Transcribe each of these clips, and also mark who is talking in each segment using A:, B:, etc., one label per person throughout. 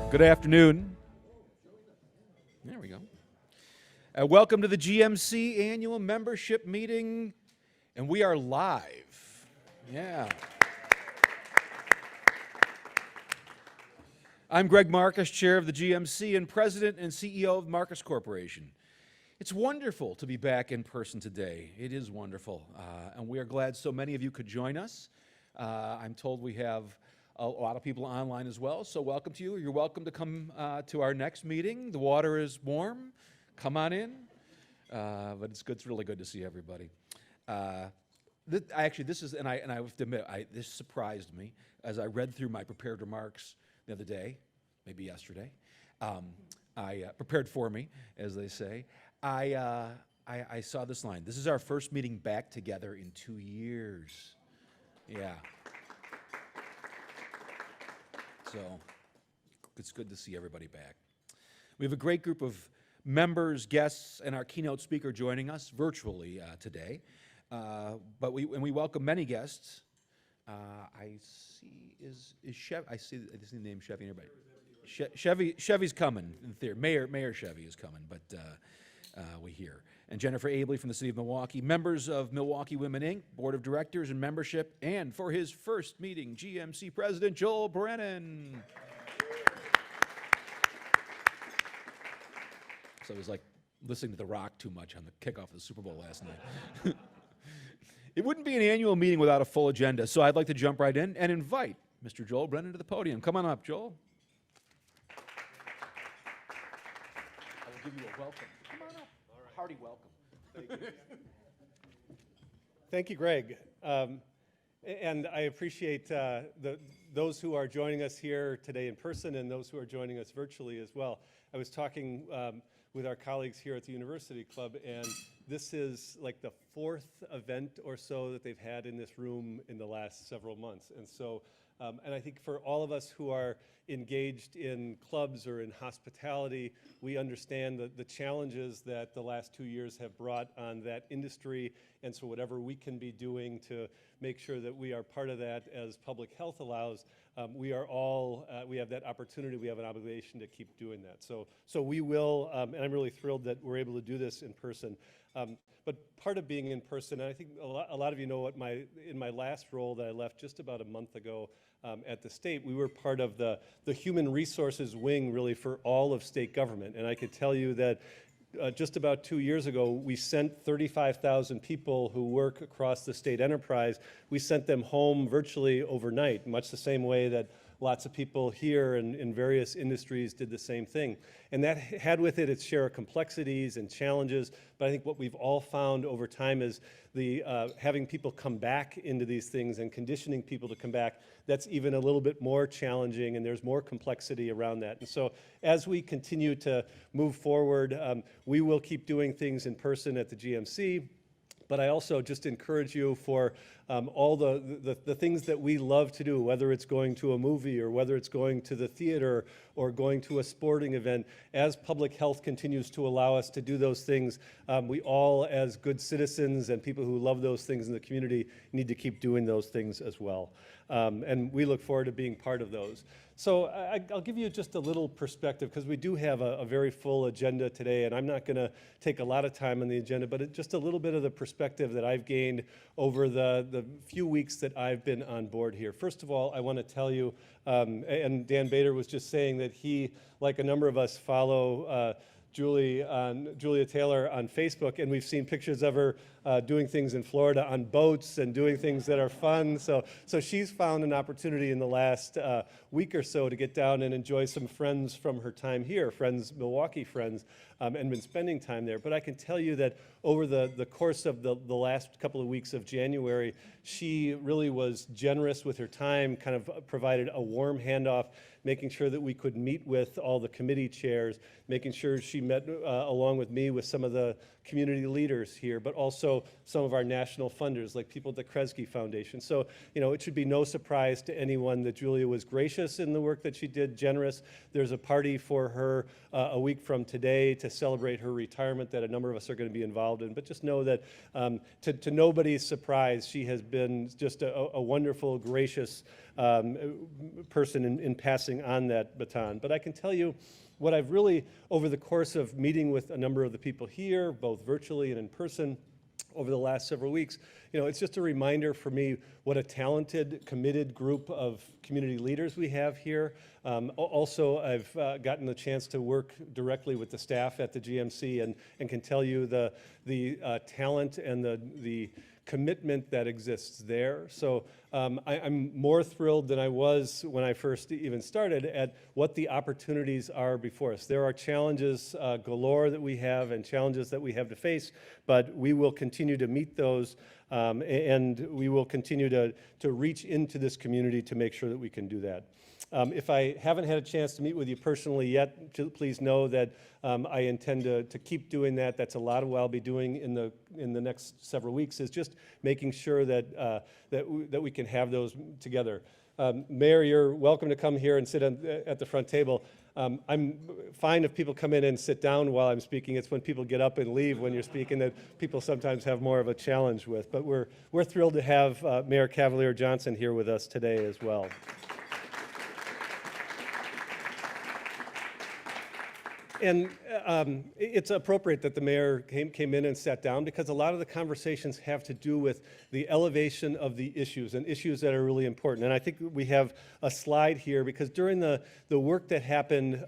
A: Good afternoon. There we go. Welcome to the GMC annual membership meeting, and we are live. Yeah. I'm Greg Marcus, chair of the GMC and president and CEO of Marcus Corporation. It's wonderful to be back in person today. It is wonderful, and we are glad so many of you could join us. I'm told we have a lot of people online as well, so welcome to you. You're welcome to come to our next meeting. The water is warm. Come on in. But it's good. It's really good to see everybody. This is, and I have to admit, this surprised me as I read through my prepared remarks the other day, maybe yesterday. Prepared for me, as they say. I saw this line. This is our first meeting back together in 2 years. Yeah. So it's good to see everybody back. We have a great group of members, guests, and our keynote speaker joining us virtually today. But we welcome many guests. I see Chevy. I see the name Chevy. Everybody. Chevy's coming in theory. Mayor Chevy is coming, but we hear. And Jennifer Abley from the city of Milwaukee, members of Milwaukee Women Inc., board of directors and membership, and for his first meeting, GMC President Joel Brennan. So it was like listening to The Rock too much on the kickoff of the Super Bowl last night. It wouldn't be an annual meeting without a full agenda, so I'd like to jump right in and invite Mr. Joel Brennan to the podium. Come on up, Joel. I will give you a welcome. Come on up. All right. Hearty welcome.
B: Thank you. Thank you, Greg. And I appreciate those who are joining us here today in person and those who are joining us virtually as well. I was talking with our colleagues here at the University Club, and this is like the fourth event or so that they've had in this room in the last several months. And so, and I think for all of us who are engaged in clubs or in hospitality, we understand the challenges that the last 2 years have brought on that industry. And so whatever we can be doing to make sure that we are part of that as public health allows, we are all, we have that opportunity, we have an obligation to keep doing that. So we will, and I'm really thrilled that we're able to do this in person. But part of being in person, and I think a lot of you know what in my last role that I left just about a month ago at the state, we were part of the human resources wing really for all of state government. And I could tell you that just about 2 years ago, we sent 35,000 people who work across the state enterprise. We sent them home virtually overnight, much the same way that lots of people here and in various industries did the same thing. And that had with it its share of complexities and challenges, but I think what we've all found over time is the having people come back into these things and conditioning people to come back, that's even a little bit more challenging, and there's more complexity around that. And so as we continue to move forward, we will keep doing things in person at the GMC. But I also just encourage you for all the things that we love to do, whether it's going to a movie or whether it's going to the theater or going to a sporting event. As public health continues to allow us to do those things, we all, as good citizens and people who love those things in the community, need to keep doing those things as well. And we look forward to being part of those. So I'll give you just a little perspective, because we do have a very full agenda today, and I'm not going to take a lot of time on the agenda, but just a little bit of the perspective that I've gained over the few weeks that I've been on board here. First of all, I want to tell you, and Dan Bader was just saying that he, like a number of us, follow Julia Taylor on Facebook, and we've seen pictures of her doing things in Florida on boats and doing things that are fun. So she's found an opportunity in the last week or so to get down and enjoy some friends from her time here, Milwaukee friends, and been spending time there. But I can tell you that over the course of the last couple of weeks of January, she really was generous with her time, kind of provided a warm handoff, making sure that we could meet with all the committee chairs, making sure she met along with me with some of the community leaders here, but also also some of our national funders, like people at the Kresge Foundation. So, it should be no surprise to anyone that Julia was gracious in the work that she did, generous. There's a party for her a week from today to celebrate her retirement that a number of us are going to be involved in. But just know that to nobody's surprise, she has been just a wonderful, gracious person in passing on that baton. But I can tell you what I've really, over the course of meeting with a number of the people here, both virtually and in person, over the last several weeks, it's just a reminder for me what a talented, committed group of community leaders we have here. Also, I've gotten the chance to work directly with the staff at the GMC and can tell you the talent and the commitment that exists there. So I'm more thrilled than I was when I first even started at what the opportunities are before us. There are challenges galore that we have and challenges that we have to face, but we will continue to meet those and we will continue to reach into this community to make sure that we can do that. If I haven't had a chance to meet with you personally yet, please know that I intend to keep doing that. That's a lot of what I'll be doing in the next several weeks, is just making sure that we can have those together. Mayor, you're welcome to come here and sit at the front table. I'm fine if people come in and sit down while I'm speaking. It's when people get up and leave when you're speaking that people sometimes have more of a challenge with. But we're thrilled to have Mayor Cavalier Johnson here with us today as well. And it's appropriate that the mayor came in and sat down, because a lot of the conversations have to do with the elevation of the issues and issues that are really important. And I think we have a slide here, because during the work that happened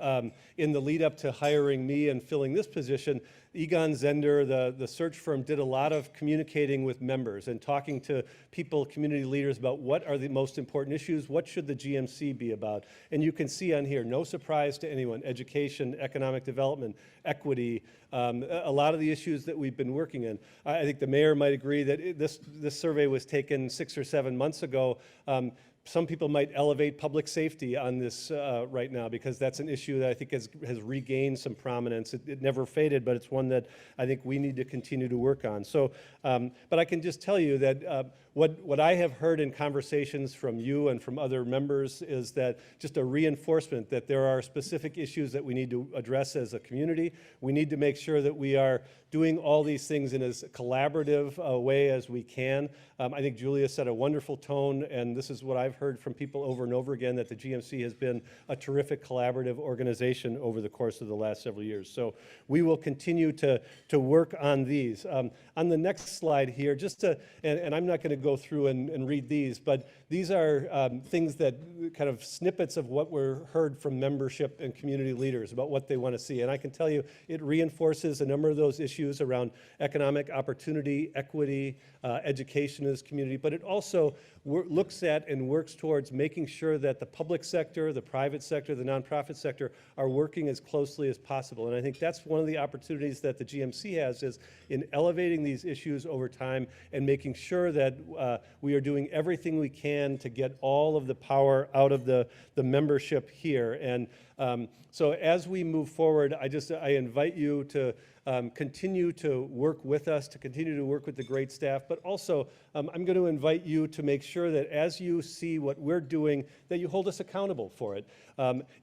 B: in the lead up to hiring me and filling this position, Egon Zehnder, the search firm, did a lot of communicating with members and talking to people, community leaders, about what are the most important issues, what should the GMC be about. And you can see on here, no surprise to anyone, education, economic development, equity, a lot of the issues that we've been working in. I think the mayor might agree that this survey was taken 6 or 7 months ago. Some people might elevate public safety on this right now, because that's an issue that I think has regained some prominence. It never faded, but it's one that I think we need to continue to work on. So, but I can just tell you that what I have heard in conversations from you and from other members is that just a reinforcement that there are specific issues that we need to address as a community. We need to make sure that we are doing all these things in as collaborative a way as we can. I think Julia set a wonderful tone, and this is what I've heard from people over and over again, that the GMC has been a terrific collaborative organization over the course of the last several years. So we will continue to work on these. On the next slide here, just to, and I'm not going to go through and read these, but these are things that kind of snippets of what were heard from membership and community leaders about what they want to see. And I can tell you, it reinforces a number of those issues around economic opportunity, equity, education as community, but it also looks at and works towards making sure that the public sector, the private sector, the nonprofit sector are working as closely as possible. And I think that's one of the opportunities that the GMC has, is in elevating these issues over time and making sure that we are doing everything we can to get all of the power out of the membership here. And so as we move forward, I invite you to continue to work with us, to continue to work with the great staff, but also I'm going to invite you to make sure that as you see what we're doing, that you hold us accountable for it.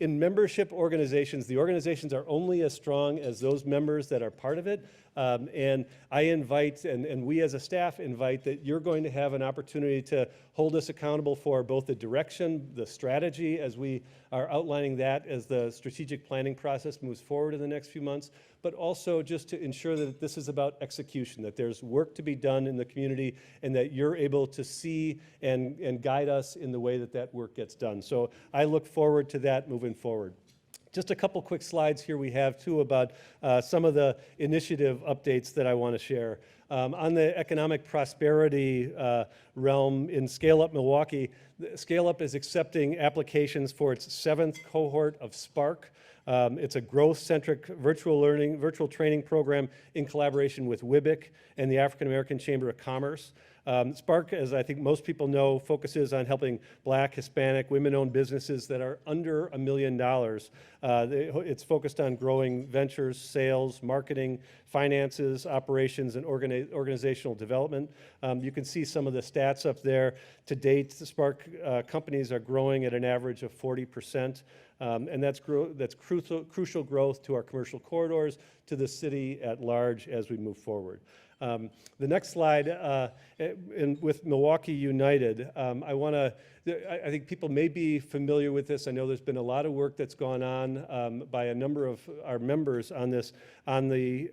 B: In membership organizations, the organizations are only as strong as those members that are part of it. And I invite, and we as a staff invite, that you're going to have an opportunity to hold us accountable for both the direction, the strategy, as we are outlining that as the strategic planning process moves forward in the next few months, but also just to ensure that this is about execution, that there's work to be done in the community, and that you're able to see and guide us in the way that that work gets done. So I look forward to that moving forward. Just a couple quick slides here we have too about some of the initiative updates that I want to share. On the economic prosperity realm in Scale Up Milwaukee, Scale Up is accepting applications for its 7th cohort of Spark. It's a growth-centric virtual training program in collaboration with WIBIC and the African American Chamber of Commerce. Spark, as I think most people know, focuses on helping Black, Hispanic, women-owned businesses that are under $1 million. It's focused on growing ventures, sales, marketing, finances, operations, and organizational development. You can see some of the stats up there. To date, the Spark companies are growing at an average of 40%. And that's crucial growth to our commercial corridors, to the city at large as we move forward. The next slide, with MKE United, I think people may be familiar with this. I know there's been a lot of work that's gone on by a number of our members on this, on the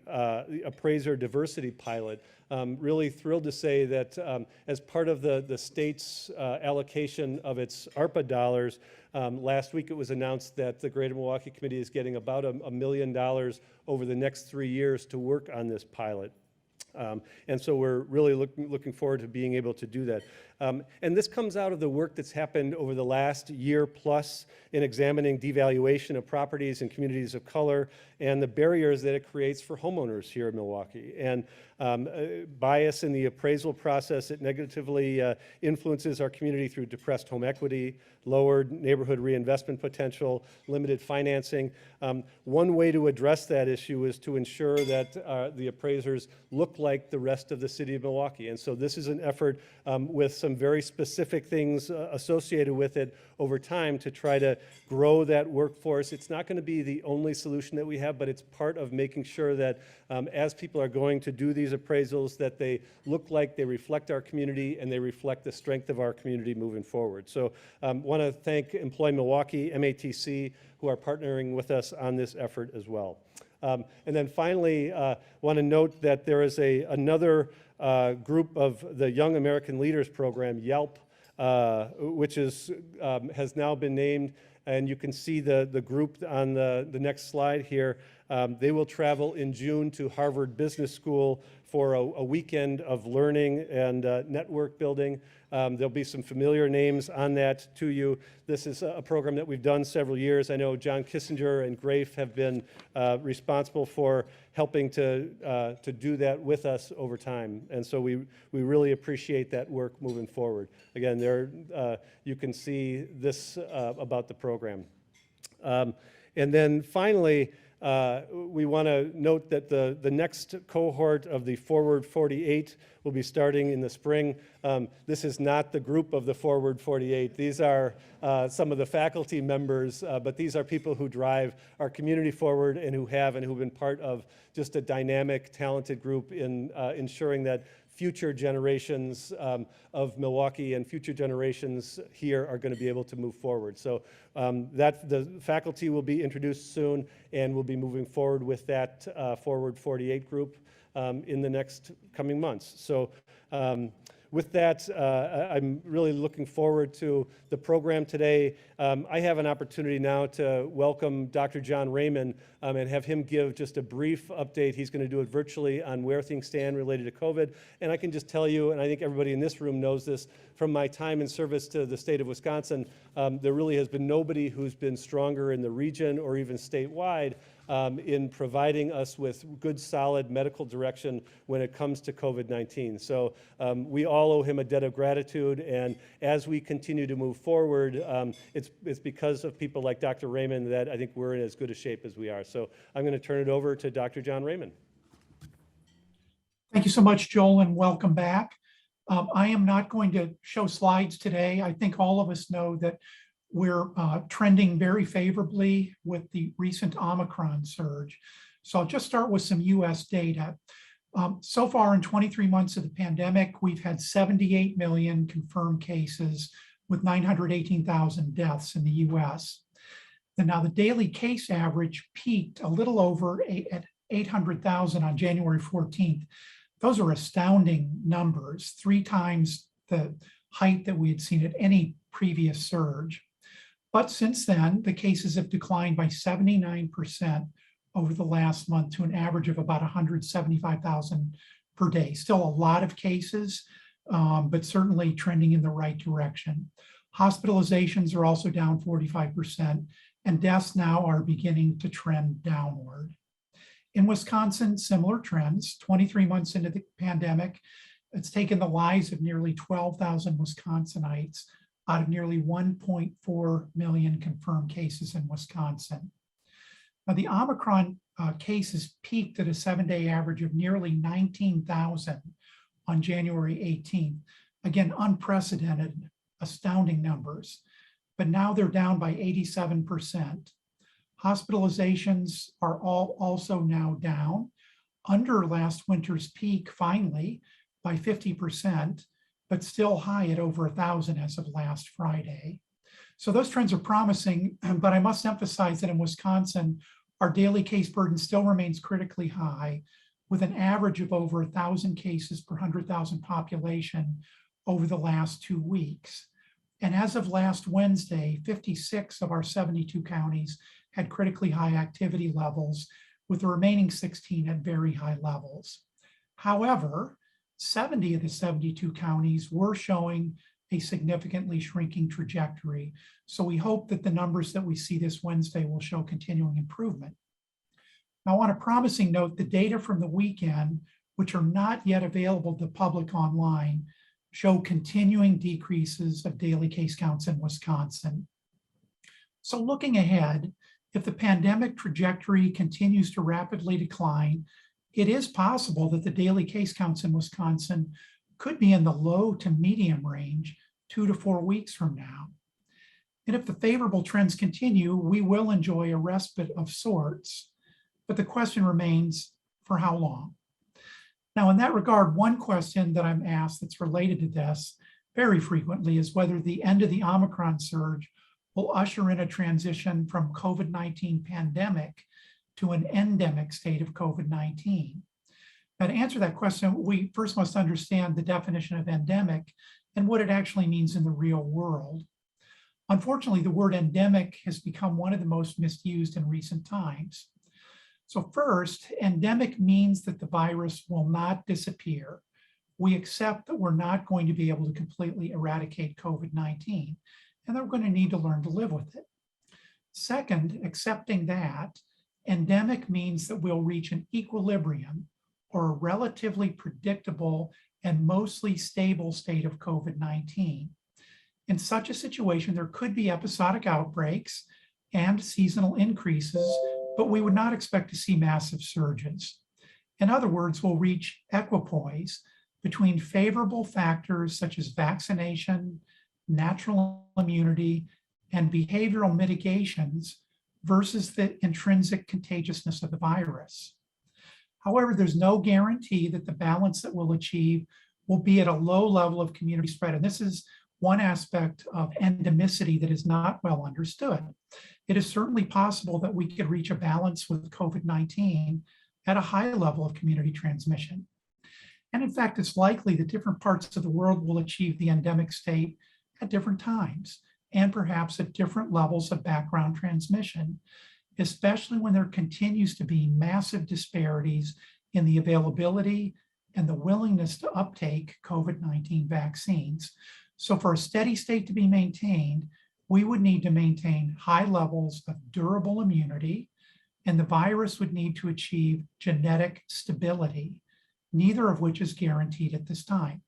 B: appraiser diversity pilot. Really thrilled to say that as part of the state's allocation of its ARPA dollars, last week it was announced that the Greater Milwaukee Committee is getting about $1 million over the next 3 years to work on this pilot. And so we're really looking forward to being able to do that. And this comes out of the work that's happened over the last year plus in examining devaluation of properties in communities of color and the barriers that it creates for homeowners here in Milwaukee. And bias in the appraisal process, it negatively influences our community through depressed home equity, lowered neighborhood reinvestment potential, limited financing. One way to address that issue is to ensure that the appraisers look like the rest of the city of Milwaukee. And so this is an effort with some very specific things associated with it over time to try to grow that workforce. It's not going to be the only solution that we have, but it's part of making sure that as people are going to do these appraisals, that they look like they reflect our community and they reflect the strength of our community moving forward. So want to thank Employ Milwaukee, MATC, who are partnering with us on this effort as well. And then finally, want to note that there is another group of the Young American Leaders Program, YELP, which has now been named, and you can see the group on the next slide here. They will travel in June to Harvard Business School for a weekend of learning and network building. There'll be some familiar names on that to you. This is a program that we've done several years. I know John Kissinger and Grafe have been responsible for helping to do that with us over time. And so we really appreciate that work moving forward. Again, there you can see this about the program. And then finally, we want to note that the next cohort of the Forward 48 will be starting in the spring. This is not the group of the Forward 48. These are some of the faculty members, but these are people who drive our community forward and who've been part of just a dynamic, talented group in ensuring that future generations of Milwaukee and future generations here are going to be able to move forward. So the faculty will be introduced soon, and we'll be moving forward with that Forward 48 group in the next coming months. So with that, I'm really looking forward to the program today. I have an opportunity now to welcome Dr. John Raymond and have him give just a brief update. He's going to do it virtually on where things stand related to COVID. And I can just tell you, and I think everybody in this room knows this, from my time in service to the state of Wisconsin, there really has been nobody who's been stronger in the region or even statewide in providing us with good, solid medical direction when it comes to COVID-19. So we all owe him a debt of gratitude, and as we continue to move forward, it's because of people like Dr. Raymond that I think we're in as good a shape as we are. So I'm going to turn it over to Dr. John Raymond.
C: Thank you so much, Joel, and welcome back. I am not going to show slides today. I think all of us know that we're trending very favorably with the recent Omicron surge. So I'll just start with some US data. So far in 23 months of the pandemic, we've had 78 million confirmed cases with 918,000 deaths in the US. And now the daily case average peaked a little over at 800,000 on January 14th. Those are astounding numbers, 3 times the height that we had seen at any previous surge. But since then, the cases have declined by 79% over the last month to an average of about 175,000 per day. Still a lot of cases, but certainly trending in the right direction. Hospitalizations are also down 45%, and deaths now are beginning to trend downward. In Wisconsin, similar trends. 23 months into the pandemic, it's taken the lives of nearly 12,000 Wisconsinites out of nearly 1.4 million confirmed cases in Wisconsin. Now, the Omicron cases peaked at a 7-day average of nearly 19,000 on January 18th. Again, unprecedented, astounding numbers, but now they're down by 87%. Hospitalizations are also now down under last winter's peak, finally, by 50%, but still high at over 1,000 as of last Friday. So those trends are promising, but I must emphasize that in Wisconsin, our daily case burden still remains critically high, with an average of over 1,000 cases per 100,000 population over the last 2 weeks. And as of last Wednesday, 56 of our 72 counties had critically high activity levels, with the remaining 16 at very high levels. However, 70 of the 72 counties were showing a significantly shrinking trajectory. So we hope that the numbers that we see this Wednesday will show continuing improvement. Now, on a promising note, the data from the weekend, which are not yet available to the public online, show continuing decreases of daily case counts in Wisconsin. So looking ahead, if the pandemic trajectory continues to rapidly decline, it is possible that the daily case counts in Wisconsin could be in the low to medium range 2 to 4 weeks from now. And if the favorable trends continue, we will enjoy a respite of sorts, but the question remains, for how long? Now, in that regard, one question that I'm asked that's related to this very frequently is whether the end of the Omicron surge will usher in a transition from COVID-19 pandemic to an endemic state of COVID-19. Now, to answer that question, we first must understand the definition of endemic and what it actually means in the real world. Unfortunately, the word endemic has become one of the most misused in recent times. So first, endemic means that the virus will not disappear. We accept that we're not going to be able to completely eradicate COVID-19, and that we're going to need to learn to live with it. Second, accepting that, endemic means that we'll reach an equilibrium or a relatively predictable and mostly stable state of COVID-19. In such a situation, there could be episodic outbreaks and seasonal increases, but we would not expect to see massive surges. In other words, we'll reach equipoise between favorable factors such as vaccination, natural immunity, and behavioral mitigations versus the intrinsic contagiousness of the virus. However, there's no guarantee that the balance that we'll achieve will be at a low level of community spread. And this is one aspect of endemicity that is not well understood. It is certainly possible that we could reach a balance with COVID-19 at a high level of community transmission. And in fact, it's likely that different parts of the world will achieve the endemic state at different times, and perhaps at different levels of background transmission, especially when there continues to be massive disparities in the availability and the willingness to uptake COVID-19 vaccines. So for a steady state to be maintained, we would need to maintain high levels of durable immunity, and the virus would need to achieve genetic stability, neither of which is guaranteed at this time.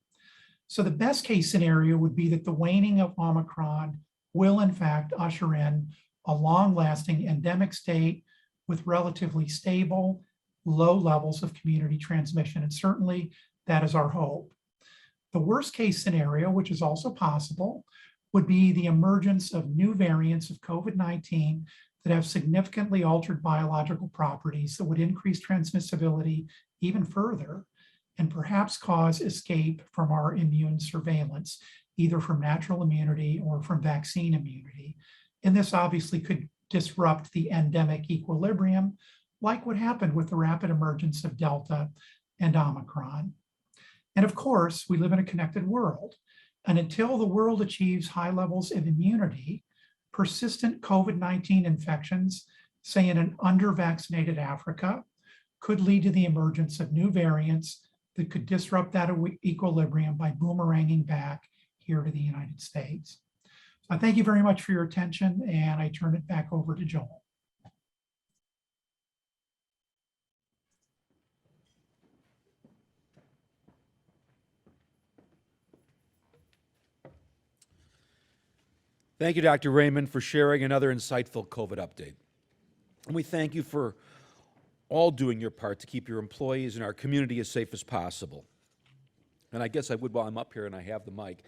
C: So the best case scenario would be that the waning of Omicron will in fact usher in a long-lasting endemic state with relatively stable, low levels of community transmission. And certainly that is our hope. The worst case scenario, which is also possible, would be the emergence of new variants of COVID-19 that have significantly altered biological properties that would increase transmissibility even further and perhaps cause escape from our immune surveillance, either from natural immunity or from vaccine immunity. And this obviously could disrupt the endemic equilibrium, like what happened with the rapid emergence of Delta and Omicron. And of course, we live in a connected world. And until the world achieves high levels of immunity, persistent COVID-19 infections, say in an under-vaccinated Africa, could lead to the emergence of new variants that could disrupt that equilibrium by boomeranging back here to the United States. I thank you very much for your attention, and I turn it back over to Joel.
A: Thank you, Dr. Raymond, for sharing another insightful COVID update. And we thank you for all doing your part to keep your employees and our community as safe as possible. And I guess I would, while I'm up here and I have the mic,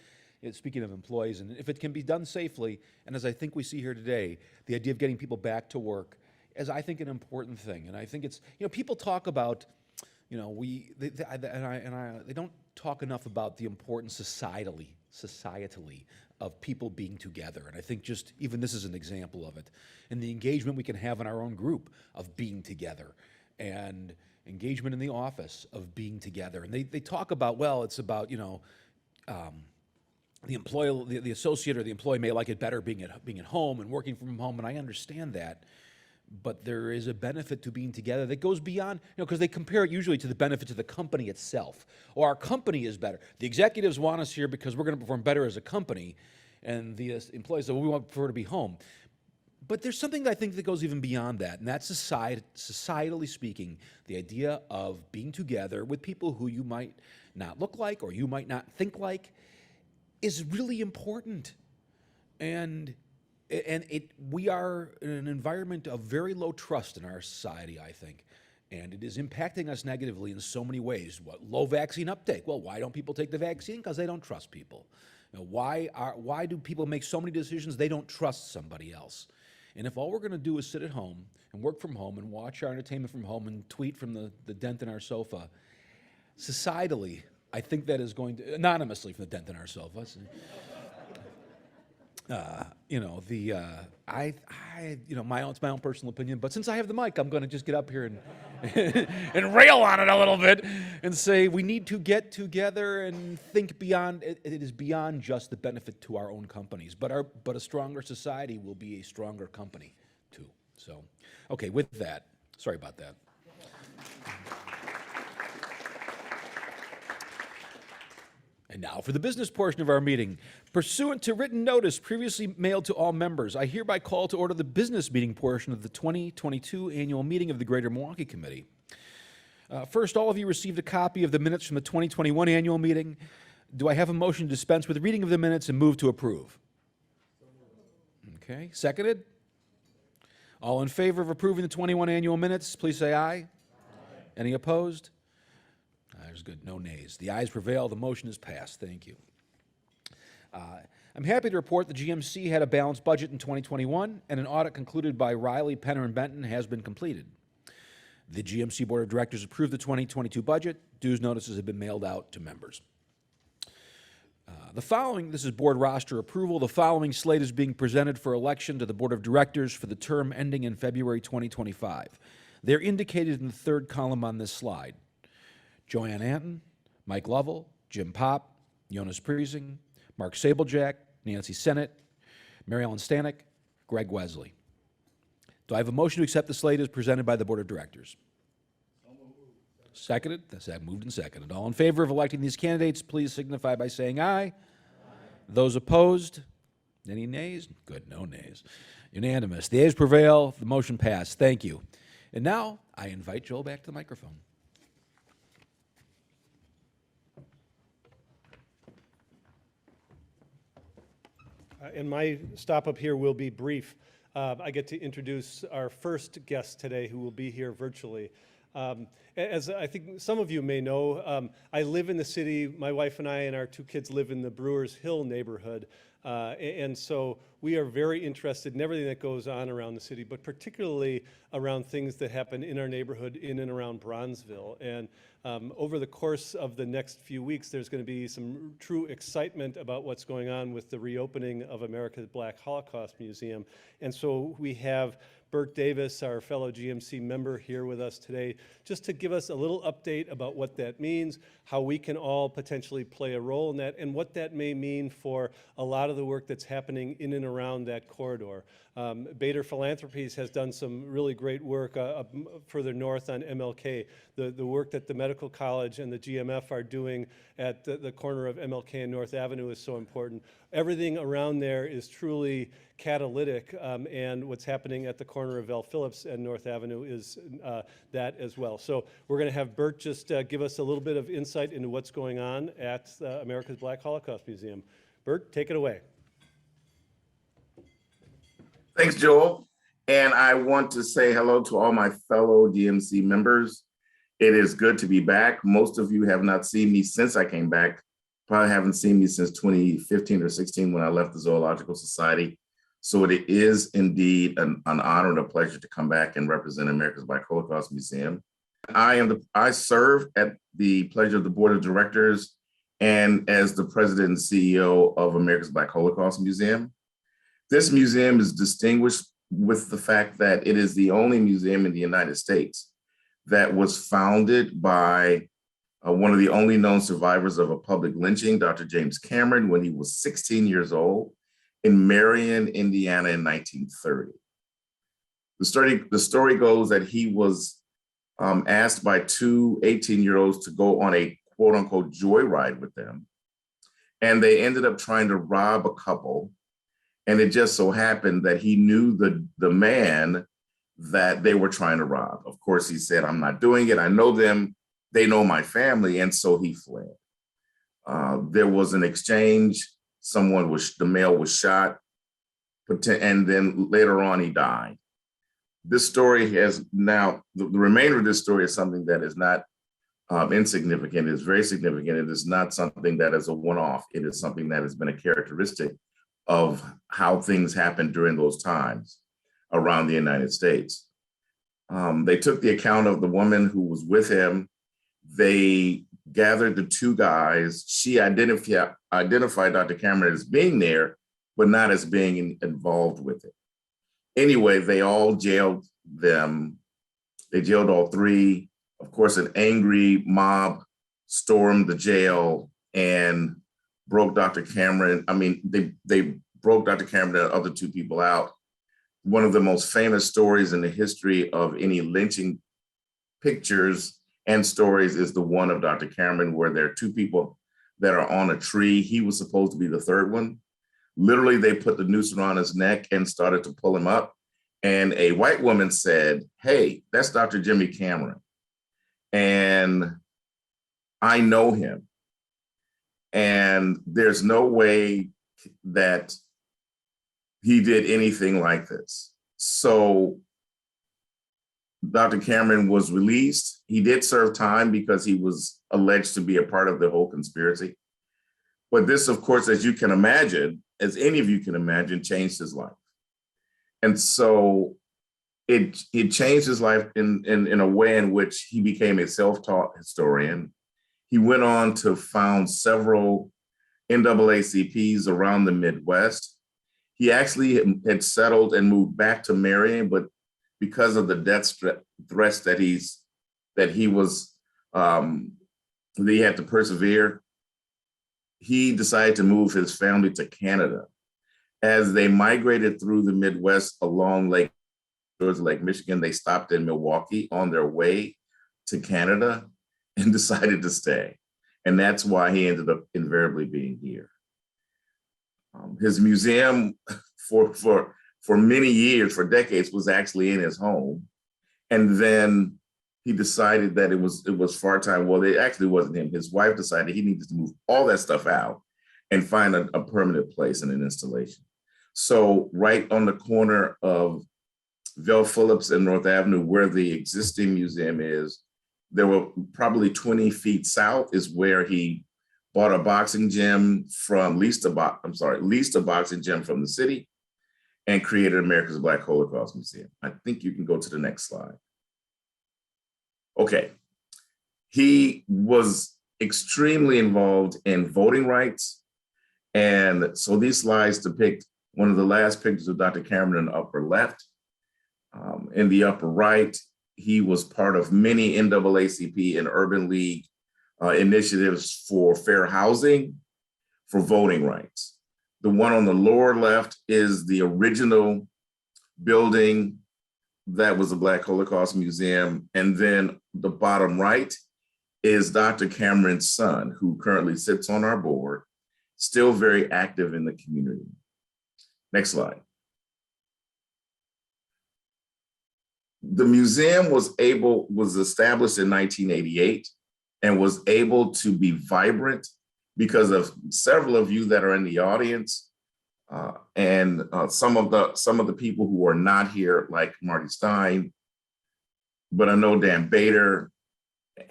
A: speaking of employees, and if it can be done safely, and as I think we see here today, the idea of getting people back to work is, I think, an important thing. And I think it's, people talk about, they don't talk enough about the importance societally of people being together. And I think just even this is an example of it. And the engagement we can have in our own group of being together, and engagement in the office of being together. And they talk about, well, it's about, the employee, the associate or the employee may like it better being at home and working from home, and I understand that. But there is a benefit to being together that goes beyond, because they compare it usually to the benefit to the company itself. Or our company is better. The executives want us here because we're going to perform better as a company, and the employees say, well, we prefer to be home. But there's something that I think that goes even beyond that, and that's societally speaking, the idea of being together with people who you might not look like or you might not think like is really important. And we are in an environment of very low trust in our society, I think. And it is impacting us negatively in so many ways. Low vaccine uptake. Well, why don't people take the vaccine? Because they don't trust people. Why do people make so many decisions? They don't trust somebody else. And if all we're going to do is sit at home and work from home and watch our entertainment from home and tweet from the dent in our sofa, societally, I think that is going to, anonymously from the dent in our sofas, it's my own personal opinion, but since I have the mic, I'm going to just get up here and and rail on it a little bit and say we need to get together and think beyond. It is beyond just the benefit to our own companies, but a stronger society will be a stronger company too. So, okay, with that, sorry about that. And now for the business portion of our meeting. Pursuant to written notice previously mailed to all members, I hereby call to order the business meeting portion of the 2022 annual meeting of the Greater Milwaukee Committee. First, all of you received a copy of the minutes from the 2021 annual meeting. Do I have a motion to dispense with the reading of the minutes and move to approve? Okay, seconded? All in favor of approving the 21 annual minutes, please say aye. Aye. Any opposed? There's good, no nays. The ayes prevail, the motion is passed. Thank you. I'm happy to report the GMC had a balanced budget in 2021, and an audit concluded by Riley, Penner, and Benton has been completed. The GMC Board of Directors approved the 2022 budget. Dues notices have been mailed out to members. This is board roster approval. The following slate is being presented for election to the Board of Directors for the term ending in February 2025. They're indicated in the third column on this slide. Joanne Anton, Mike Lovell, Jim Popp, Jonas Priesing, Mark Sablejack, Nancy Sennett, Mary Ellen Stanek, Greg Wesley. Do I have a motion to accept the slate as presented by the Board of Directors? Seconded? That's moved and seconded. All in favor of electing these candidates, please signify by saying aye. Aye. Those opposed? Any nays? Good, no nays. Unanimous. The ayes prevail. The motion passed. Thank you. And now I invite Joel back to the microphone.
B: And my stop up here will be brief. I get to introduce our first guest today who will be here virtually. As I think some of you may know, I live in the city. My wife and I and our two kids live in the Brewers Hill neighborhood. And so we are very interested in everything that goes on around the city, but particularly around things that happen in our neighborhood in and around Bronzeville. And over the course of the next few weeks, there's going to be some true excitement about what's going on with the reopening of America's Black Holocaust Museum. And so we have Bert Davis, our fellow GMC member, here with us today, just to give us a little update about what that means, how we can all potentially play a role in that, and what that may mean for a lot of the work that's happening in and around that corridor. Bader Philanthropies has done some really great work further north on MLK. The work that the Medical College and the GMF are doing at the corner of MLK and North Avenue is so important. Everything around there is truly catalytic, and what's happening at the corner of Val Phillips and North Avenue is that as well. So we're going to have Bert just give us a little bit of insight into what's going on at America's Black Holocaust Museum. Bert, take it away.
D: Thanks, Joel. And I want to say hello to all my fellow GMC members. It is good to be back. Most of you have not seen me since I came back. Probably haven't seen me since 2015 or 16 when I left the Zoological Society. So it is indeed an honor and a pleasure to come back and represent America's Black Holocaust Museum. I serve at the pleasure of the Board of Directors and as the President and CEO of America's Black Holocaust Museum. This museum is distinguished with the fact that it is the only museum in the United States that was founded by one of the only known survivors of a public lynching, Dr. James Cameron, when he was 16 years old in Marion, Indiana in 1930. The story goes that he was asked by two 18-year-olds to go on a quote unquote joyride with them. And they ended up trying to rob a couple. And it just so happened that he knew the man that they were trying to rob. Of course, he said, "I'm not doing it. I know them. They know my family." And so he fled. There was an exchange. The male was shot, and then later on he died. This story has now, the remainder of this story is something that is not insignificant. It's very significant. It is not something that is a one-off. It is something that has been a characteristic of how things happened during those times around the United States. They took the account of the woman who was with him. They gathered the two guys. She identified Dr. Cameron as being there, but not as being involved with it. Anyway, they all jailed them. They jailed all three. Of course, an angry mob stormed the jail and broke Dr. Cameron. They broke Dr. Cameron and the other two people out. One of the most famous stories in the history of any lynching pictures and stories is the one of Dr. Cameron, where there are two people that are on a tree. He was supposed to be the third one. Literally, they put the noose around his neck and started to pull him up. And a white woman said, "Hey, that's Dr. Jimmy Cameron. And I know him. And there's no way that he did anything like this." So Dr. Cameron was released. He did serve time because he was alleged to be a part of the whole conspiracy. But this, of course, as you can imagine, as any of you can imagine, changed his life. And so it changed his life in a way in which he became a self-taught historian. He went on to found several NAACPs around the Midwest. He actually had settled and moved back to Marion, but because of the death threats that he had to persevere, he decided to move his family to Canada. As they migrated through the Midwest along Lake Michigan, they stopped in Milwaukee on their way to Canada and decided to stay. And that's why he ended up invariably being here. His museum for many years, for decades, was actually in his home. And then he decided that it was far time. Well, it actually wasn't him. His wife decided he needed to move all that stuff out and find a permanent place and an installation. So right on the corner of Val Phillips and North Avenue, where the existing museum is, there were probably 20 feet south is where he bought a boxing gym leased a boxing gym from the city and created America's Black Holocaust Museum. I think you can go to the next slide. Okay. He was extremely involved in voting rights. And so these slides depict one of the last pictures of Dr. Cameron in the upper left. In the upper right, he was part of many NAACP and Urban League initiatives for fair housing, for voting rights. The one on the lower left is the original building that was the Black Holocaust Museum. And then the bottom right is Dr. Cameron's son, who currently sits on our board, still very active in the community. Next slide. The museum was established in 1988 and was able to be vibrant because of several of you that are in the audience and some of the people who are not here, like Marty Stein, but I know Dan Bader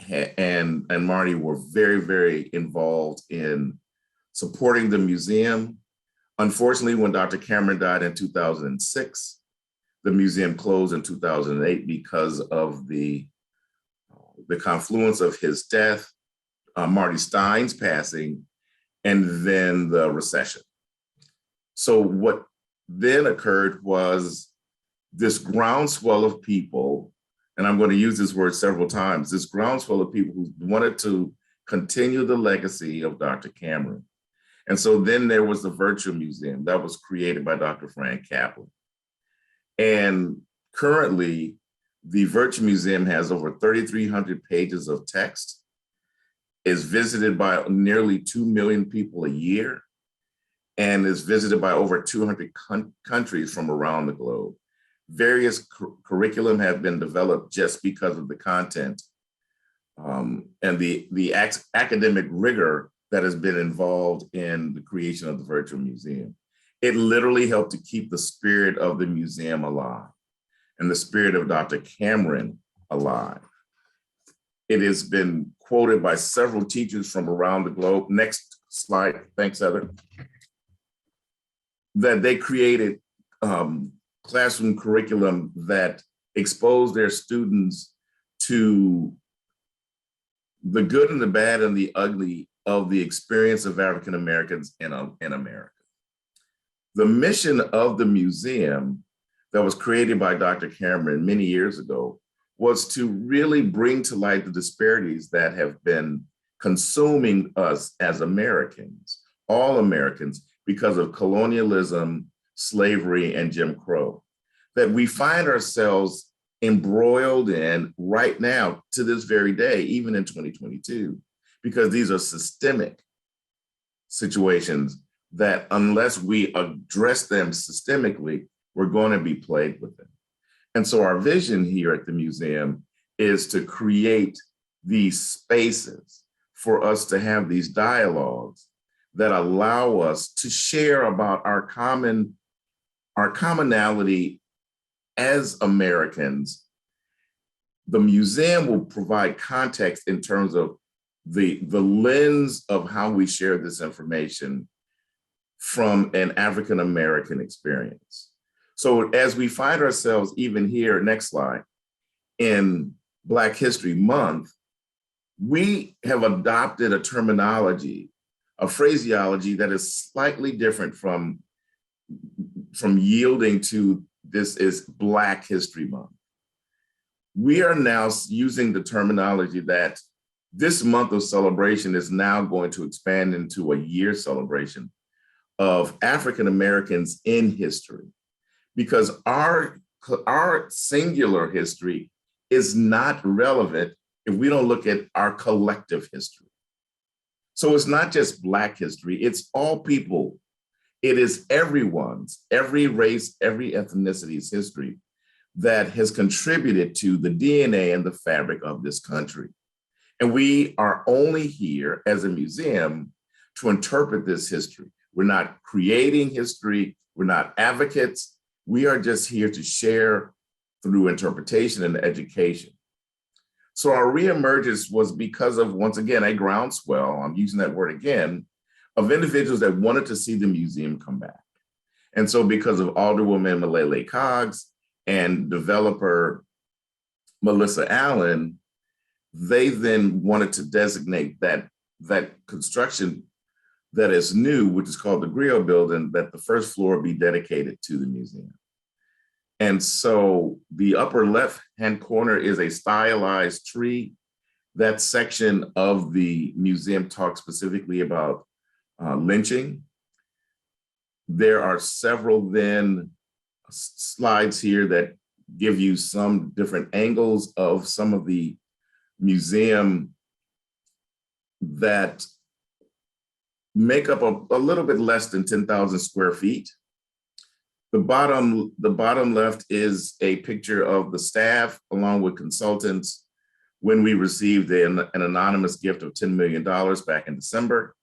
D: and Marty were very, very involved in supporting the museum. Unfortunately, when Dr. Cameron died in 2006, the museum closed in 2008 because of the confluence of his death, Marty Stein's passing, and then the recession. So what then occurred was this groundswell of people, and I'm going to use this word several times, this groundswell of people who wanted to continue the legacy of Dr. Cameron. And so then there was the Virtual Museum that was created by Dr. Frank Kaplan. And currently, the Virtual Museum has over 3,300 pages of text, is visited by nearly 2 million people a year, and is visited by over 200 countries from around the globe. Various curriculum have been developed just because of the content and the academic rigor that has been involved in the creation of the Virtual Museum. It literally helped to keep the spirit of the museum alive and the spirit of Dr. Cameron alive. It has been quoted by several teachers from around the globe. Next slide, thanks, Heather. That they created classroom curriculum that exposed their students to the good and the bad and the ugly of the experience of African Americans in America. The mission of the museum that was created by Dr. Cameron many years ago was to really bring to light the disparities that have been consuming us as Americans, all Americans, because of colonialism, slavery, and Jim Crow, that we find ourselves embroiled in right now to this very day, even in 2022, because these are systemic situations that unless we address them systemically, we're going to be plagued with them. And so our vision here at the museum is to create these spaces for us to have these dialogues that allow us to share about our commonality as Americans. The museum will provide context in terms of the lens of how we share this information from an African American experience. So as we find ourselves even here, next slide, in Black History Month, we have adopted a terminology, a phraseology that is slightly different from yielding to this is Black History Month. We are now using the terminology that this month of celebration is now going to expand into a year celebration of African Americans in history, because our singular history is not relevant if we don't look at our collective history. So it's not just Black history, it's all people. It is everyone's, every race, every ethnicity's history that has contributed to the DNA and the fabric of this country. And we are only here as a museum to interpret this history. We're not creating history, we're not advocates. We are just here to share through interpretation and education. So our reemergence was because of, once again, a groundswell, I'm using that word again, of individuals that wanted to see the museum come back. And so because of Alderwoman Malele Coggs and developer Melissa Allen, they then wanted to designate that construction that is new, which is called the Griot Building, that the first floor be dedicated to the museum. And so the upper left-hand corner is a stylized tree. That section of the museum talks specifically about lynching. There are several then slides here that give you some different angles of some of the museum that make up a little bit less than 10,000 square feet. The bottom left is a picture of the staff along with consultants when we received an anonymous gift of $10 million back in December.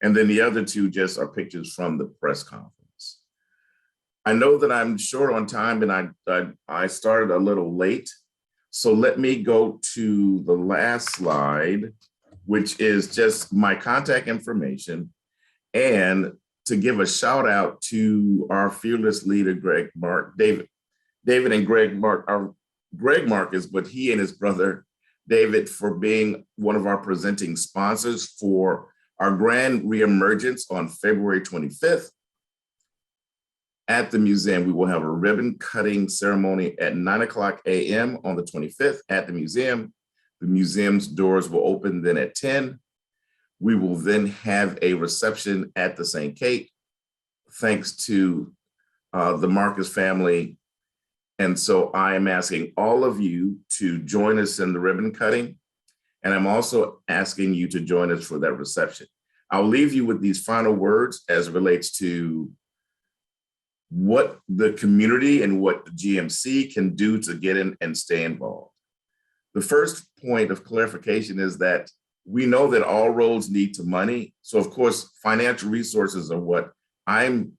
D: And then the other two just are pictures from the press conference. I know that I'm short on time and I started a little late. So let me go to the last slide, which is just my contact information, and to give a shout out to our fearless leader, David and Greg Marcus, but he and his brother, David, for being one of our presenting sponsors for our grand reemergence on February 25th. At the museum, we will have a ribbon cutting ceremony at 9:00 a.m. on the 25th at the museum. The museum's doors will open then at 10. We will then have a reception at the St. Kate, thanks to the Marcus family. And so I am asking all of you to join us in the ribbon cutting. And I'm also asking you to join us for that reception. I'll leave you with these final words as it relates to what the community and what the GMC can do to get in and stay involved. The first point of clarification is that we know that all roads lead to money. So of course, financial resources are what I'm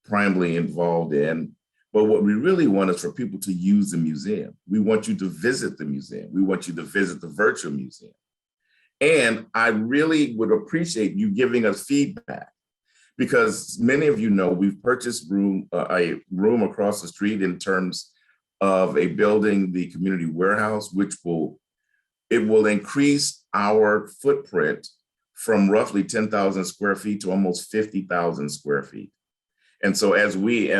D: primarily involved in. But what we really want is for people to use the museum. We want you to visit the museum. We want you to visit the virtual museum. And I really would appreciate you giving us feedback, because many of you know we've purchased a room across the street in terms of a building, the community warehouse, which will increase our footprint from roughly 10,000 square feet to almost 50,000 square feet. And so as we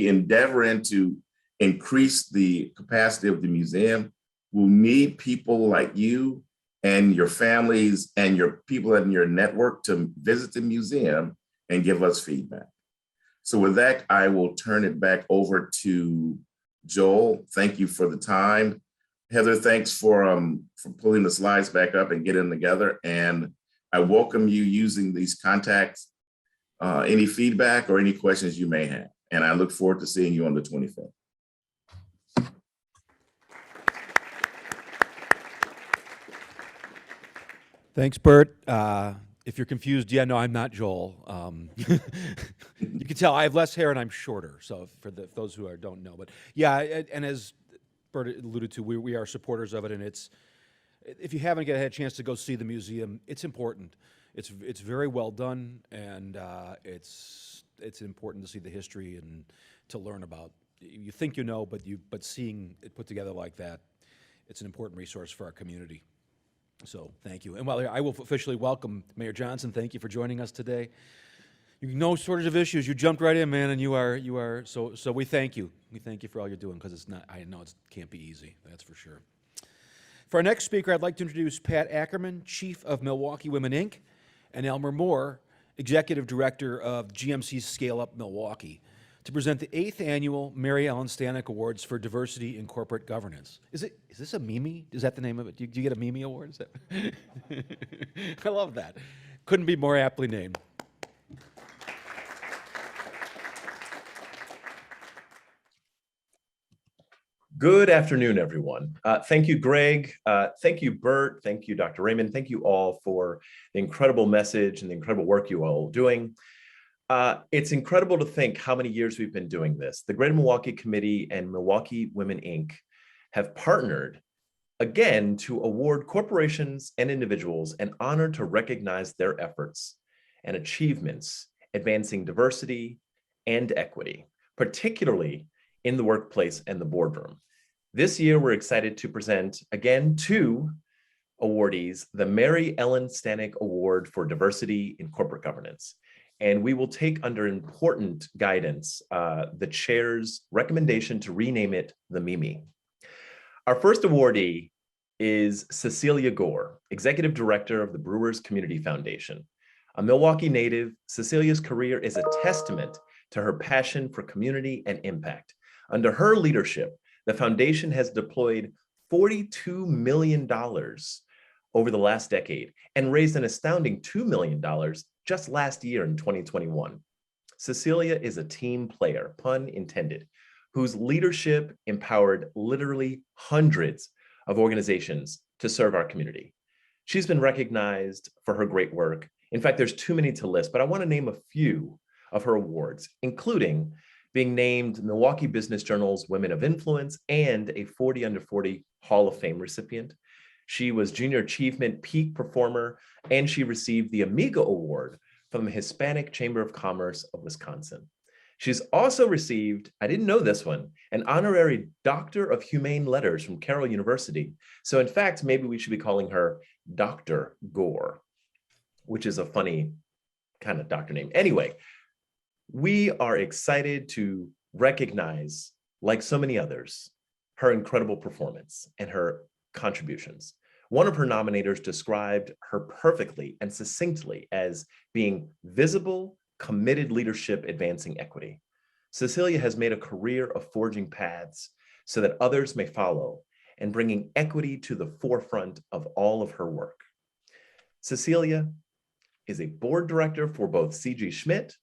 D: endeavor into increase the capacity of the museum, we'll need people like you and your families and your people in your network to visit the museum and give us feedback. So with that, I will turn it back over to Joel. Thank you for the time. Heather, thanks for pulling the slides back up and getting them together. And I welcome you using these contacts, any feedback or any questions you may have. And I look forward to seeing you on the 25th.
A: Thanks, Bert. If you're confused, yeah, no, I'm not Joel. You can tell I have less hair and I'm shorter. So for those who don't know, but yeah, and as Bert alluded to, we are supporters of it, and if you haven't had a chance to go see the museum, it's important. It's very well done, and it's important to see the history and to learn about. You think you know, but seeing it put together like that, it's an important resource for our community. So thank you. And while I will officially welcome Mayor Johnson, thank you for joining us today. No shortage of issues. You jumped right in, man, and you are so we thank you. We thank you for all you're doing, because I know it can't be easy, that's for sure. For our next speaker, I'd like to introduce Pat Ackerman, Chief of Milwaukee Women, Inc., and Elmer Moore, Executive Director of GMC Scale Up Milwaukee, to present the 8th Annual Mary Ellen Stanek Awards for Diversity in Corporate Governance. Is this a Mimi? Is that the name of it? Do you get a Mimi Award? Is that? I love that. Couldn't be more aptly named.
E: Good afternoon, everyone. Thank you, Greg. Thank you, Bert. Thank you, Dr. Raymond. Thank you all for the incredible message and the incredible work you all are doing. It's incredible to think how many years we've been doing this. The Greater Milwaukee Committee and Milwaukee Women, Inc. have partnered again to award corporations and individuals an honor to recognize their efforts and achievements advancing diversity and equity, particularly in the workplace and the boardroom. This year, we're excited to present again 2 awardees, the Mary Ellen Stanek Award for Diversity in Corporate Governance. and we will take under important guidance the chair's recommendation to rename it the Mimi. Our first awardee is Cecilia Gore, Executive Director of the Brewers Community Foundation. A Milwaukee native, Cecilia's career is a testament to her passion for community and impact. Under her leadership, the foundation has deployed $42 million over the last decade and raised an astounding $2 million just last year in 2021. Cecilia is a team player, pun intended, whose leadership empowered literally hundreds of organizations to serve our community. She's been recognized for her great work. In fact, there's too many to list, but I want to name a few of her awards, including being named Milwaukee Business Journal's Women of Influence and a 40 Under 40 Hall of Fame recipient. She was Junior Achievement Peak Performer, and she received the Amigo Award from the Hispanic Chamber of Commerce of Wisconsin. She's also received, I didn't know this one, an honorary Doctor of Humane Letters from Carroll University. So in fact, maybe we should be calling her Dr. Gore, which is a funny kind of doctor name. Anyway, we are excited to recognize, like so many others, her incredible performance and her contributions. One of her nominators described her perfectly and succinctly as being visible, committed leadership advancing equity. Cecilia has made a career of forging paths so that others may follow and bringing equity to the forefront of all of her work. Cecilia is a board director for both C.G. Schmidt,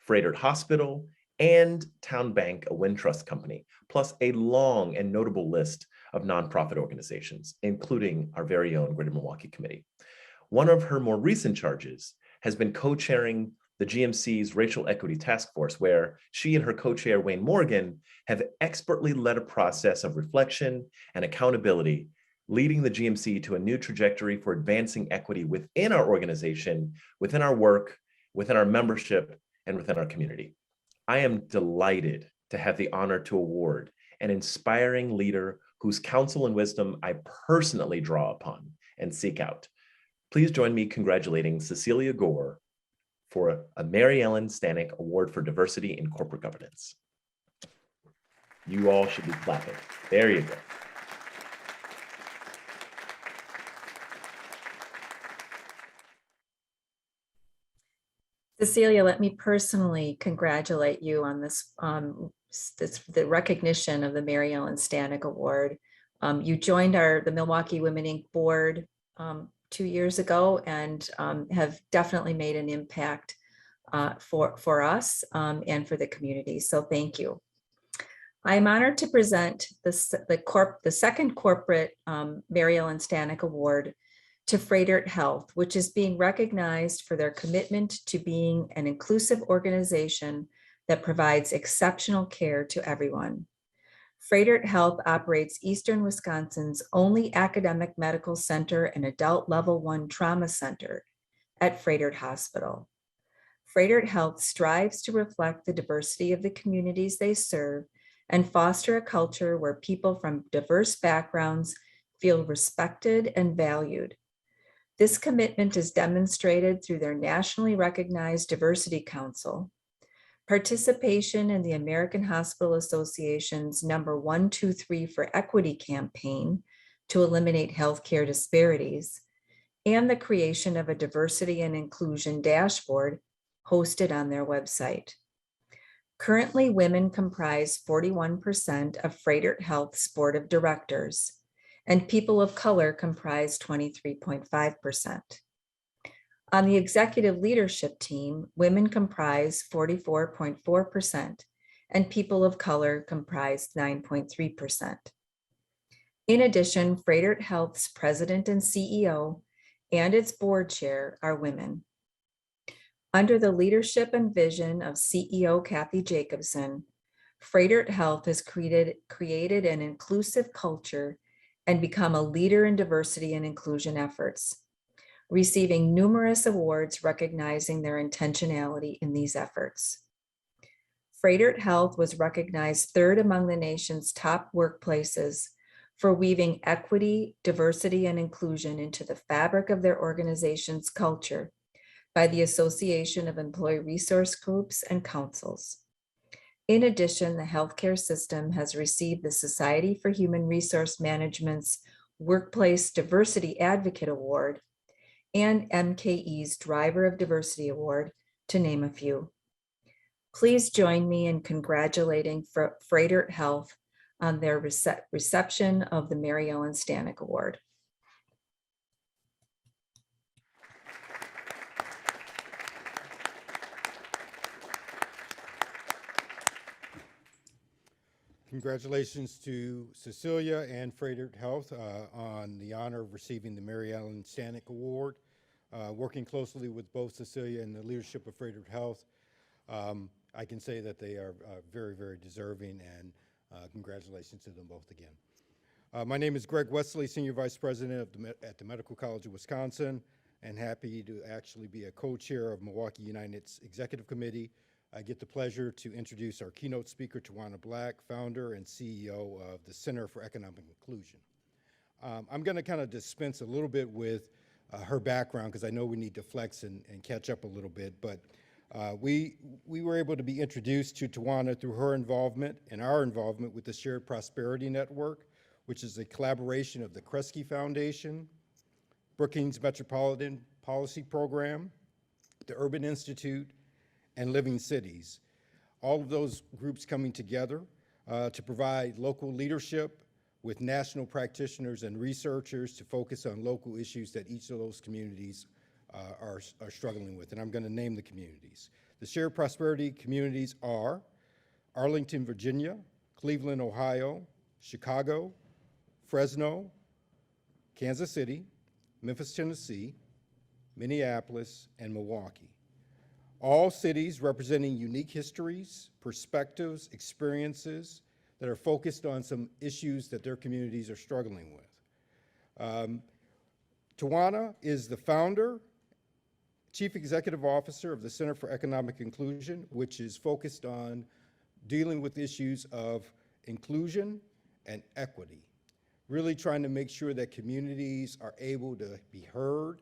E: Froedtert Hospital, and Town Bank, a wind trust company, plus a long and notable list of nonprofit organizations, including our very own Greater Milwaukee Committee. One of her more recent charges has been co-chairing the GMC's Racial Equity Task Force, where she and her co-chair, Wayne Morgan, have expertly led a process of reflection and accountability, leading the GMC to a new trajectory for advancing equity within our organization, within our work, within our membership, and within our community. I am delighted to have the honor to award an inspiring leader whose counsel and wisdom I personally draw upon and seek out. Please join me congratulating Cecilia Gore for a Mary Ellen Stanek Award for Diversity in Corporate Governance. You all should be clapping. There you go.
F: Cecilia, let me personally congratulate you on this, the recognition of the Mary Ellen Stanek Award. You joined the Milwaukee Women Inc. board 2 years ago and have definitely made an impact for us and for the community. So thank you. I'm honored to present the second corporate Mary Ellen Stanek Award to Froedtert Health, which is being recognized for their commitment to being an inclusive organization that provides exceptional care to everyone. Froedtert Health operates Eastern Wisconsin's only academic medical center and adult level 1 trauma center at Froedtert Hospital. Froedtert Health strives to reflect the diversity of the communities they serve and foster a culture where people from diverse backgrounds feel respected and valued. This commitment is demonstrated through their nationally recognized Diversity Council, participation in the American Hospital Association's number 123 for Equity campaign to eliminate healthcare disparities, and the creation of a diversity and inclusion dashboard hosted on their website. Currently, women comprise 41% of Froedtert Health's board of directors, and people of color comprise 23.5%. On the executive leadership team, women comprise 44.4%, and people of color comprise 9.3%. In addition, Froedtert Health's president and CEO and its board chair are women. Under the leadership and vision of CEO Kathy Jacobson, Froedtert Health has created an inclusive culture and become a leader in diversity and inclusion efforts, receiving numerous awards recognizing their intentionality in these efforts. Froedtert Health was recognized third among the nation's top workplaces for weaving equity, diversity, and inclusion into the fabric of their organization's culture by the Association of Employee Resource Groups and Councils. In addition, the healthcare system has received the Society for Human Resource Management's Workplace Diversity Advocate Award and MKE's Driver of Diversity Award, to name a few. Please join me in congratulating Froedtert Health on their reception of the Mary Ellen Stanek Award.
G: Congratulations to Cecilia and Froedtert Health on the honor of receiving the Mary Ellen Stanek Award. Working closely with both Cecilia and the leadership of Froedtert Health, I can say that they are very, very deserving, and congratulations to them both again. My name is Greg Wesley, Senior Vice President at the Medical College of Wisconsin, and happy to actually be a co-chair of MKE United's Executive Committee. I get the pleasure to introduce our keynote speaker, Tawanna Black, founder and CEO of the Center for Economic Inclusion. I'm going to kind of dispense a little bit with her background, because I know we need to flex and catch up a little bit, but we were able to be introduced to Tawanna through her involvement and our involvement with the Shared Prosperity Network, which is a collaboration of the Kresge Foundation, Brookings Metropolitan Policy Program, the Urban Institute, and Living Cities. All of those groups coming together to provide local leadership with national practitioners and researchers to focus on local issues that each of those communities are struggling with. And I'm going to name the communities. The Shared Prosperity communities are Arlington, Virginia, Cleveland, Ohio, Chicago, Fresno, Kansas City, Memphis, Tennessee, Minneapolis, and Milwaukee. All cities representing unique histories, perspectives, experiences that are focused on some issues that their communities are struggling with. Tawanna is the founder, Chief Executive Officer of the Center for Economic Inclusion, which is focused on dealing with issues of inclusion and equity, really trying to make sure that communities are able to be heard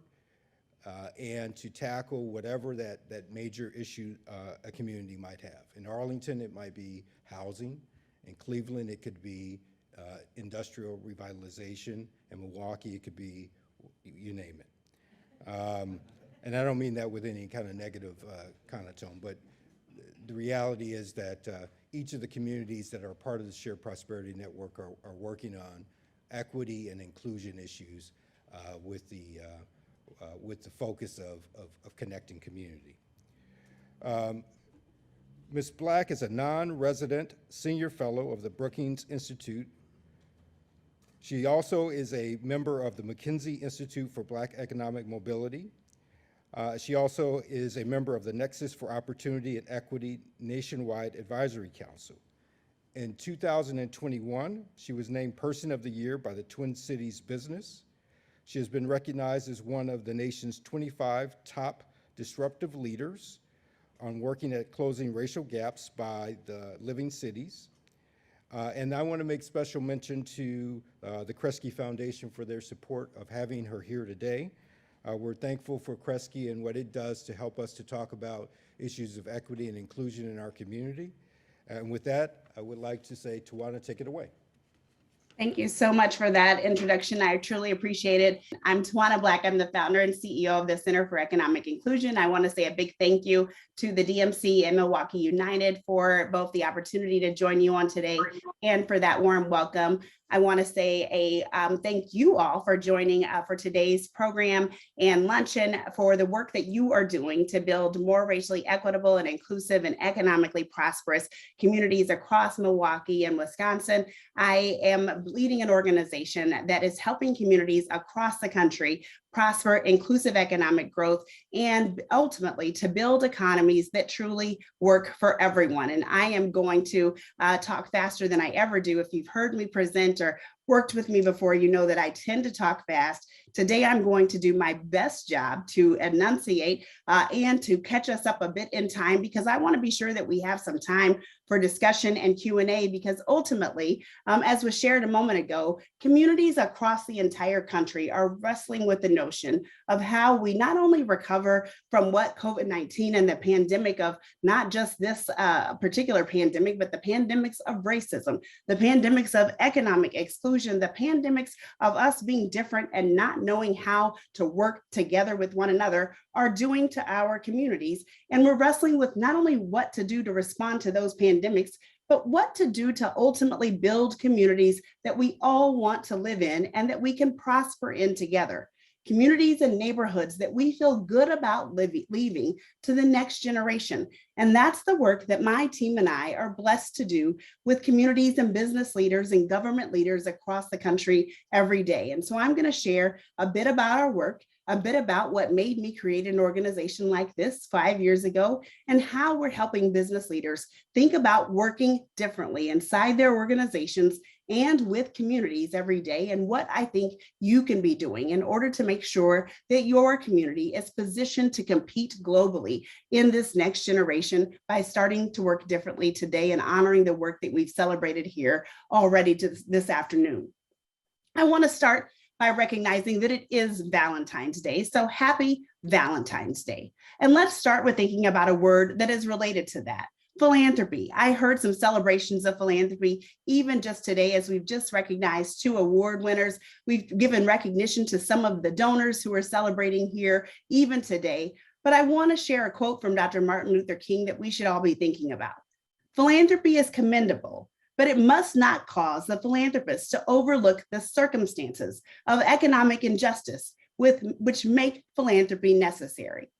G: and to tackle whatever that major issue a community might have. In Arlington, it might be housing. In Cleveland, it could be industrial revitalization. In Milwaukee, it could be, you name it. And I don't mean that with any kind of negative kind of tone, but the reality is that each of the communities that are part of the Shared Prosperity Network are working on equity and inclusion issues with the focus of connecting community. Ms. Black is a non-resident senior fellow of the Brookings Institute. She also is a member of the McKinsey Institute for Black Economic Mobility. She also is a member of the Nexus for Opportunity and Equity Nationwide Advisory Council. In 2021, she was named Person of the Year by the Twin Cities Business. She has been recognized as one of the nation's 25 top disruptive leaders on working at closing racial gaps by the Living Cities. And I want to make special mention to the Kresge Foundation for their support of having her here today. We're thankful for Kresge and what it does to help us to talk about issues of equity and inclusion in our community. And with that, I would like to say, Tawanna, take it away.
H: Thank you so much for that introduction. I truly appreciate it. I'm Tawanna Black. I'm the founder and CEO of the Center for Economic Inclusion. I want to say a big thank you to the DMC and MKE United for both the opportunity to join you on today and for that warm welcome. I want to say a thank you all for joining for today's program and luncheon, for the work that you are doing to build more racially equitable and inclusive and economically prosperous communities across Milwaukee and Wisconsin. I am leading an organization that is helping communities across the country prosper, inclusive economic growth, and ultimately to build economies that truly work for everyone. And I am going to talk faster than I ever do. If you've heard me present or worked with me before, you know that I tend to talk fast Today, I'm going to do my best job to enunciate and to catch us up a bit in time, because I want to be sure that we have some time for discussion and Q&A, because ultimately, as was shared a moment ago, communities across the entire country are wrestling with the notion of how we not only recover from what COVID-19 and the pandemic of not just this particular pandemic, but the pandemics of racism, the pandemics of economic exclusion, the pandemics of us being different and not knowing how to work together with one another are doing to our communities. And we're wrestling with not only what to do to respond to those pandemics, but what to do to ultimately build communities that we all want to live in and that we can prosper in together. Communities and neighborhoods that we feel good about leaving to the next generation. And that's the work that my team and I are blessed to do with communities and business leaders and government leaders across the country every day. And so I'm going to share a bit about our work, a bit about what made me create an organization like this 5 years ago, and how we're helping business leaders think about working differently inside their organizations and with communities every day, and what I think you can be doing in order to make sure that your community is positioned to compete globally in this next generation by starting to work differently today and honoring the work that we've celebrated here already this afternoon. I want to start by recognizing that it is Valentine's Day. So happy Valentine's Day. And let's start with thinking about a word that is related to that. Philanthropy. I heard some celebrations of philanthropy even just today, as we've just recognized 2 award winners. We've given recognition to some of the donors who are celebrating here even today. But I want to share a quote from Dr. Martin Luther King that we should all be thinking about. Philanthropy is commendable, but it must not cause the philanthropist to overlook the circumstances of economic injustice which make philanthropy necessary.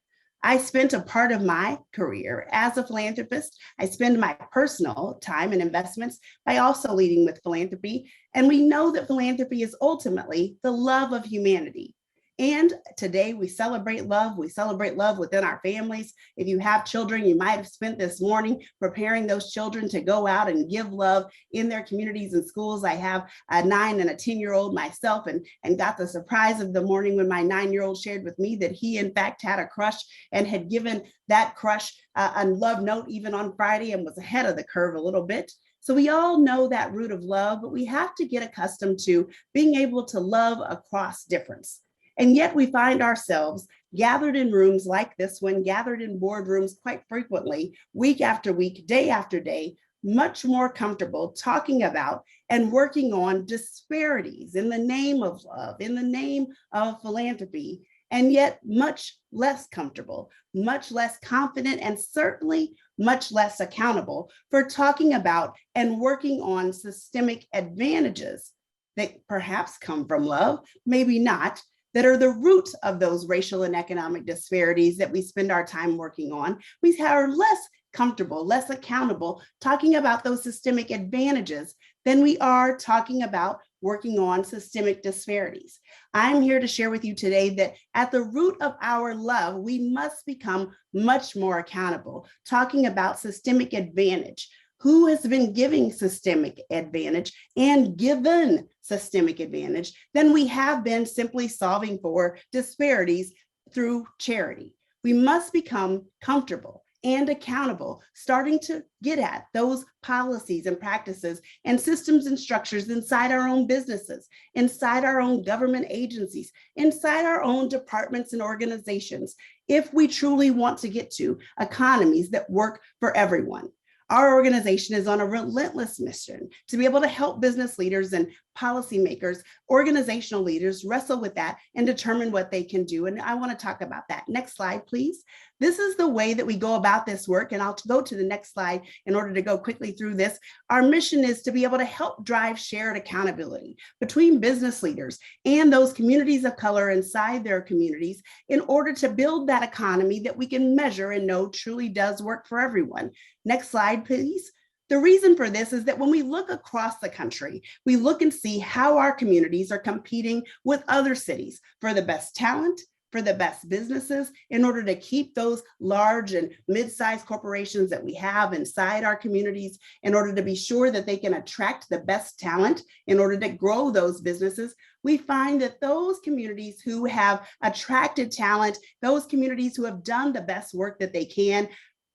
H: I spent a part of my career as a philanthropist. I spend my personal time and investments by also leading with philanthropy. And we know that philanthropy is ultimately the love of humanity. And today we celebrate love. We celebrate love within our families. If you have children, you might have spent this morning preparing those children to go out and give love in their communities and schools. I have a 9 and a 10-year-old myself, and got the surprise of the morning when my 9-year-old shared with me that he in fact had a crush and had given that crush a love note even on Friday and was ahead of the curve a little bit. So we all know that root of love, but we have to get accustomed to being able to love across difference. And yet we find ourselves gathered in rooms like this one, gathered in boardrooms quite frequently, week after week, day after day, much more comfortable talking about and working on disparities in the name of love, in the name of philanthropy, and yet much less comfortable, much less confident, and certainly much less accountable for talking about and working on systemic advantages that perhaps come from love, maybe not, that are the root of those racial and economic disparities that we spend our time working on. We are less comfortable, less accountable talking about those systemic advantages than we are talking about working on systemic disparities. I'm here to share with you today that at the root of our love, we must become much more accountable, talking about systemic advantage. Who has been giving systemic advantage and given systemic advantage than we have been simply solving for disparities through charity. We must become comfortable and accountable, starting to get at those policies and practices and systems and structures inside our own businesses, inside our own government agencies, inside our own departments and organizations, if we truly want to get to economies that work for everyone. Our organization is on a relentless mission to be able to help business leaders and policymakers, organizational leaders wrestle with that and determine what they can do. And I want to talk about that. Next slide, please. This is the way that we go about this work. And I'll go to the next slide in order to go quickly through this. Our mission is to be able to help drive shared accountability between business leaders and those communities of color inside their communities in order to build that economy that we can measure and know truly does work for everyone. Next slide, please. The reason for this is that when we look across the country, we look and see how our communities are competing with other cities for the best talent, for for the best businesses, in order to keep those large and mid-sized corporations that we have inside our communities, in order to be sure that they can attract the best talent in order to grow those businesses, we find that those communities who have attracted talent, those communities who have done the best work that they can,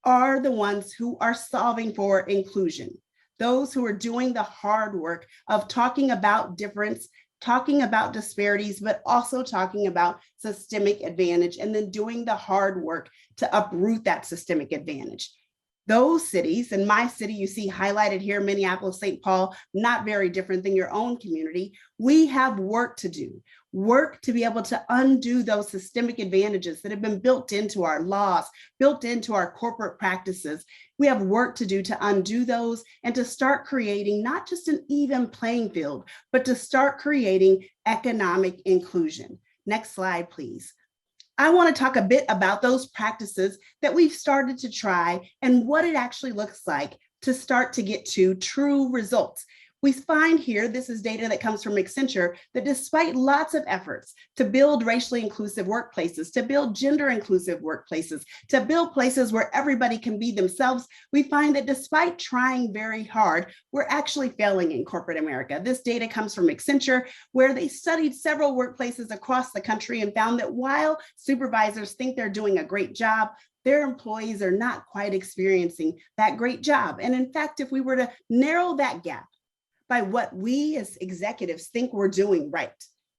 H: are the ones who are solving for inclusion. Those who are doing the hard work of talking about difference, talking about disparities, but also talking about systemic advantage, and then doing the hard work to uproot that systemic advantage. Those cities, and my city you see highlighted here, Minneapolis, St. Paul, not very different than your own community. We have work to do, work to be able to undo those systemic advantages that have been built into our laws, built into our corporate practices. We have work to do to undo those and to start creating not just an even playing field, but to start creating economic inclusion. Next slide, please. I want to talk a bit about those practices that we've started to try and what it actually looks like to start to get to true results. We find here, this is data that comes from Accenture, that despite lots of efforts to build racially inclusive workplaces, to build gender inclusive workplaces, to build places where everybody can be themselves, we find that despite trying very hard, we're actually failing in corporate America. This data comes from Accenture, where they studied several workplaces across the country and found that while supervisors think they're doing a great job, their employees are not quite experiencing that great job. And in fact, if we were to narrow that gap by what we as executives think we're doing right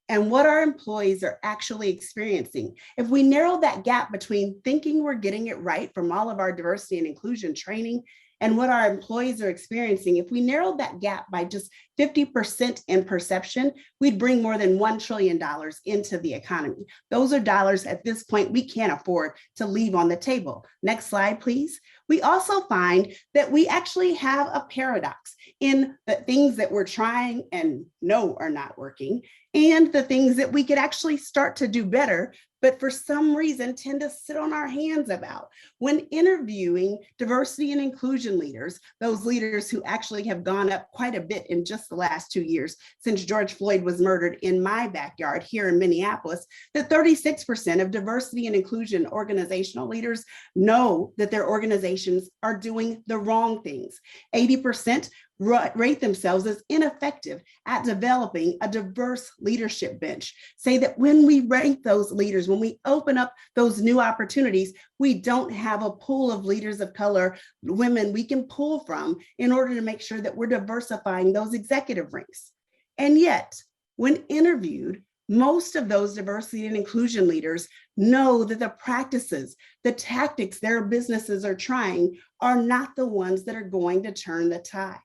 H: and what our employees are actually experiencing, if we narrow that gap between thinking we're getting it right from all of our diversity and inclusion training and what our employees are experiencing, if we narrowed that gap by just 50% in perception, we'd bring more than $1 trillion into the economy. Those are dollars at this point we can't afford to leave on the table. Next slide, please. We also find that we actually have a paradox in the things that we're trying and know are not working, and the things that we could actually start to do better, but for some reason tend to sit on our hands about. When interviewing diversity and inclusion leaders, those leaders who actually have gone up quite a bit in just the last 2 years since George Floyd was murdered in my backyard here in Minneapolis, that 36% of diversity and inclusion organizational leaders know that their organizations are doing the wrong things. 80% rate themselves as ineffective at developing a diverse leadership bench. Say that when we rank those leaders, when we open up those new opportunities, we don't have a pool of leaders of color, women we can pull from in order to make sure that we're diversifying those executive ranks. And yet, when interviewed, most of those diversity and inclusion leaders know that the practices, the tactics their businesses are trying are not the ones that are going to turn the tide,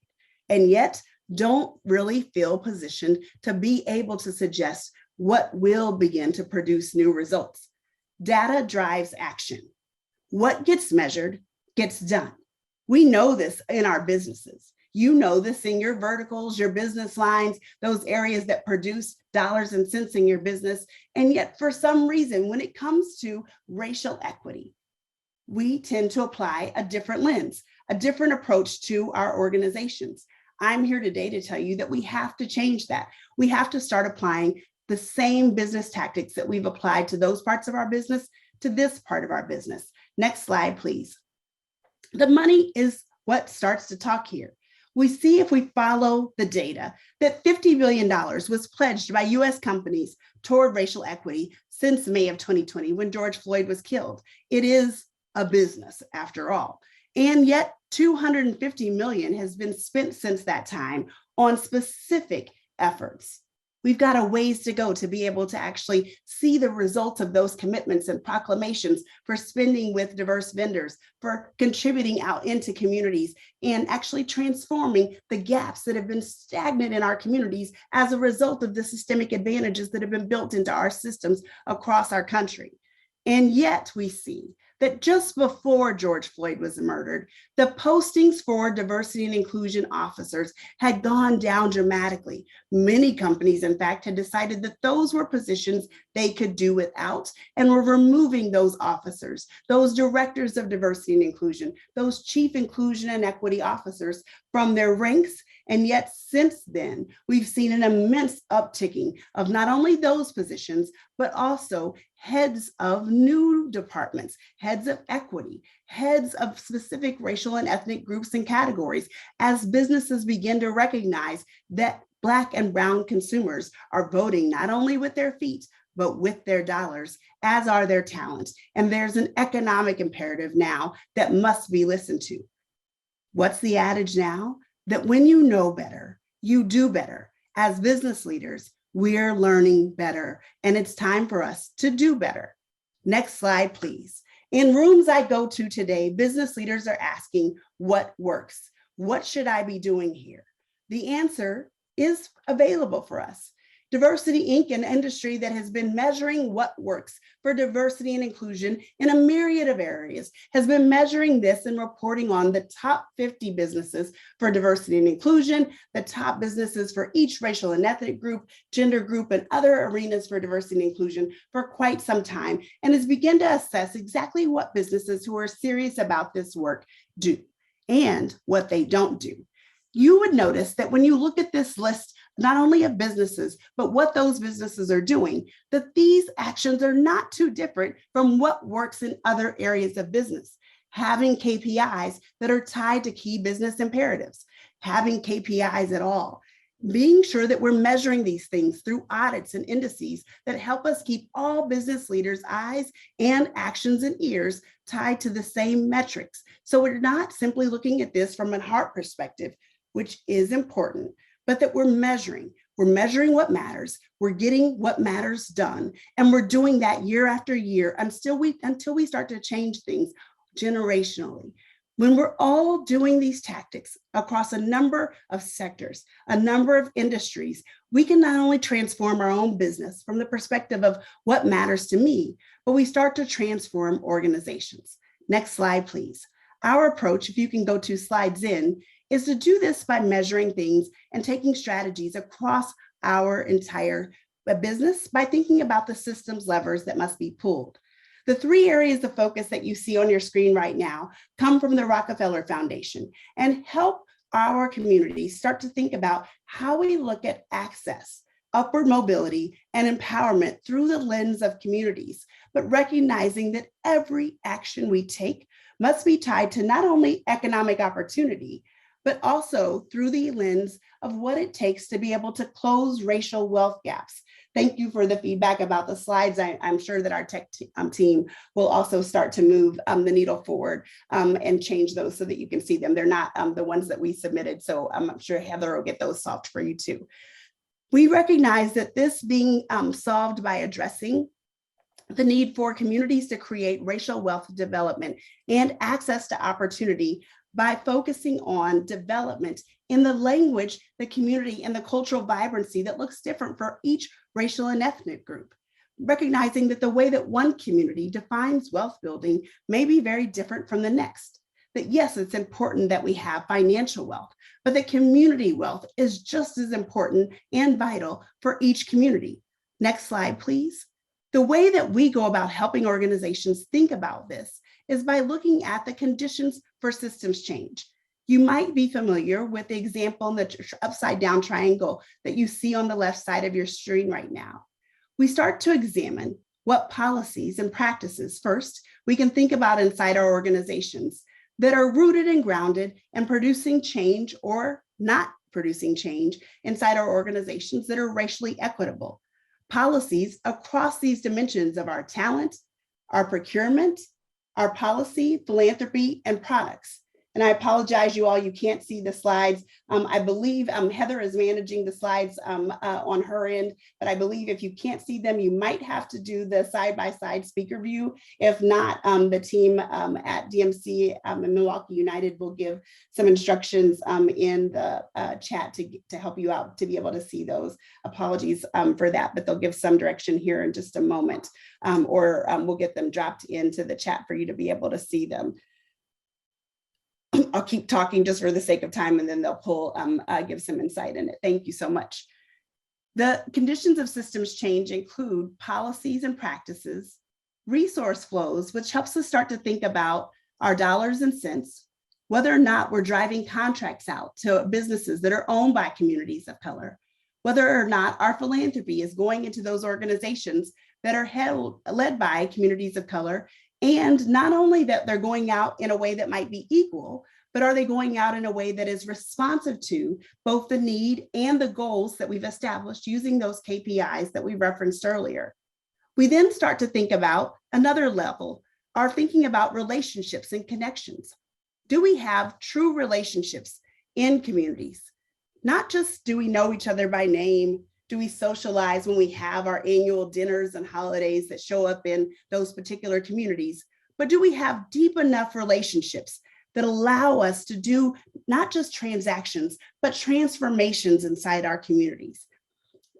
H: and yet don't really feel positioned to be able to suggest what will begin to produce new results. Data drives action. What gets measured gets done. We know this in our businesses. You know this in your verticals, your business lines, those areas that produce dollars and cents in your business. And yet, for some reason, when it comes to racial equity, we tend to apply a different lens, a different approach to our organizations. I'm here today to tell you that we have to change that. We have to start applying the same business tactics that we've applied to those parts of our business to this part of our business. Next slide, please. The money is what starts to talk here. We see, if we follow the data, that $50 billion was pledged by US companies toward racial equity since May of 2020 when George Floyd was killed. It is a business after all. And yet $250 million has been spent since that time on specific efforts. We've got a ways to go to be able to actually see the results of those commitments and proclamations for spending with diverse vendors, for contributing out into communities, and actually transforming the gaps that have been stagnant in our communities as a result of the systemic advantages that have been built into our systems across our country. And yet we see that just before George Floyd was murdered, the postings for diversity and inclusion officers had gone down dramatically. Many companies, in fact, had decided that those were positions they could do without and were removing those officers, those directors of diversity and inclusion, those chief inclusion and equity officers from their ranks And yet since then, we've seen an immense upticking of not only those positions, but also heads of new departments, heads of equity, heads of specific racial and ethnic groups and categories, as businesses begin to recognize that Black and brown consumers are voting not only with their feet, but with their dollars, as are their talents. And there's an economic imperative now that must be listened to. What's the adage now? That when you know better, you do better. As business leaders, we're learning better, and it's time for us to do better. Next slide, please. In rooms I go to today, business leaders are asking, what works? What should I be doing here? The answer is available for us. Diversity Inc., an industry that has been measuring what works for diversity and inclusion in a myriad of areas, has been measuring this and reporting on the top 50 businesses for diversity and inclusion, the top businesses for each racial and ethnic group, gender group, and other arenas for diversity and inclusion for quite some time, and has begun to assess exactly what businesses who are serious about this work do and what they don't do. You would notice that when you look at this list, not only of businesses, but what those businesses are doing, that these actions are not too different from what works in other areas of business. Having KPIs that are tied to key business imperatives, having KPIs at all, being sure that we're measuring these things through audits and indices that help us keep all business leaders' eyes and actions and ears tied to the same metrics. So we're not simply looking at this from a heart perspective, which is important, but that we're measuring what matters, we're getting what matters done, and we're doing that year after year until we start to change things generationally. When we're all doing these tactics across a number of sectors, a number of industries, we can not only transform our own business from the perspective of what matters to me, but we start to transform organizations. Next slide, please. Our approach, if you can go to slides in, is to do this by measuring things and taking strategies across our entire business by thinking about the systems levers that must be pulled. The three areas of focus that you see on your screen right now come from the Rockefeller Foundation and help our community start to think about how we look at access, upward mobility, and empowerment through the lens of communities, but recognizing that every action we take must be tied to not only economic opportunity, but also through the lens of what it takes to be able to close racial wealth gaps. Thank you for the feedback about the slides. I'm sure that our tech team will also start to move the needle forward and change those so that you can see them. They're not the ones that we submitted, so I'm sure Heather will get those solved for you too. We recognize that this being solved by addressing the need for communities to create racial wealth development and access to opportunity by focusing on development in the language, the community, and the cultural vibrancy that looks different for each racial and ethnic group. Recognizing that the way that one community defines wealth building may be very different from the next. That yes, it's important that we have financial wealth, but that community wealth is just as important and vital for each community. Next slide, please. The way that we go about helping organizations think about this is by looking at the conditions for systems change. You might be familiar with the example in the upside down triangle that you see on the left side of your screen right now. We start to examine what policies and practices first we can think about inside our organizations that are rooted and grounded in producing change or not producing change inside our organizations that are racially equitable. Policies across these dimensions of our talent, our procurement, our policy, philanthropy, and products. And I apologize, you all, you can't see the slides. I believe Heather is managing the slides on her end, but I believe if you can't see them, you might have to do the side-by-side speaker view. If not, the team at DMC and Milwaukee United will give some instructions in the chat to help you out to be able to see those. Apologies for that, but they'll give some direction here in just a moment, or we'll get them dropped into the chat for you to be able to see them. I'll keep talking just for the sake of time, and then they'll give some insight in it. Thank you so much. The conditions of systems change include policies and practices, resource flows, which helps us start to think about our dollars and cents, whether or not we're driving contracts out to businesses that are owned by communities of color, whether or not our philanthropy is going into those organizations that are led by communities of color, and not only that they're going out in a way that might be equal, but are they going out in a way that is responsive to both the need and the goals that we've established using those KPIs that we referenced earlier. We then start to think about another level, are thinking about relationships and connections. Do we have true relationships in communities? Not just do we know each other by name, do we socialize when we have our annual dinners and holidays that show up in those particular communities, but do we have deep enough relationships that allow us to do not just transactions, but transformations inside our communities?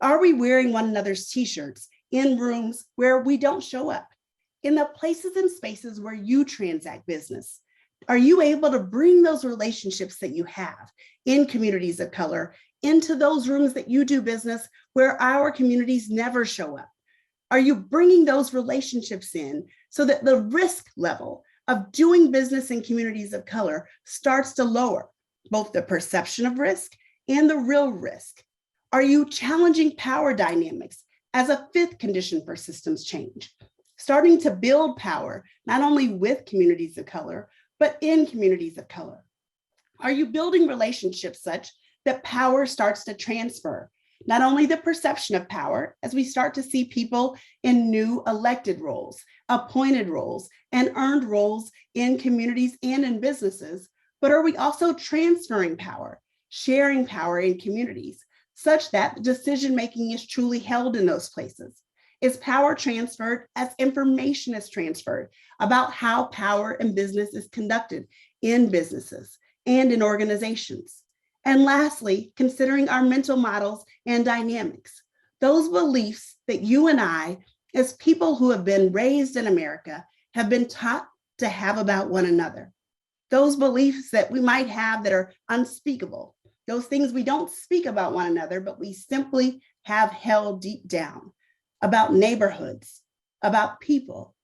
H: Are we wearing one another's t-shirts in rooms where we don't show up? In the places and spaces where you transact business, are you able to bring those relationships that you have in communities of color into those rooms that you do business where our communities never show up? Are you bringing those relationships in so that the risk level of doing business in communities of color starts to lower both the perception of risk and the real risk? Are you challenging power dynamics as a fifth condition for systems change? Starting to build power, not only with communities of color, but in communities of color. Are you building relationships such that power starts to transfer? Not only the perception of power, as we start to see people in new elected roles, appointed roles, and earned roles in communities and in businesses, but are we also transferring power, sharing power in communities, such that decision-making is truly held in those places? Is power transferred as information is transferred about how power and business is conducted in businesses and in organizations? And lastly, considering our mental models and dynamics, those beliefs that you and I, as people who have been raised in America, have been taught to have about one another. Those beliefs that we might have that are unspeakable, those things we don't speak about one another, but we simply have held deep down, about neighborhoods, about people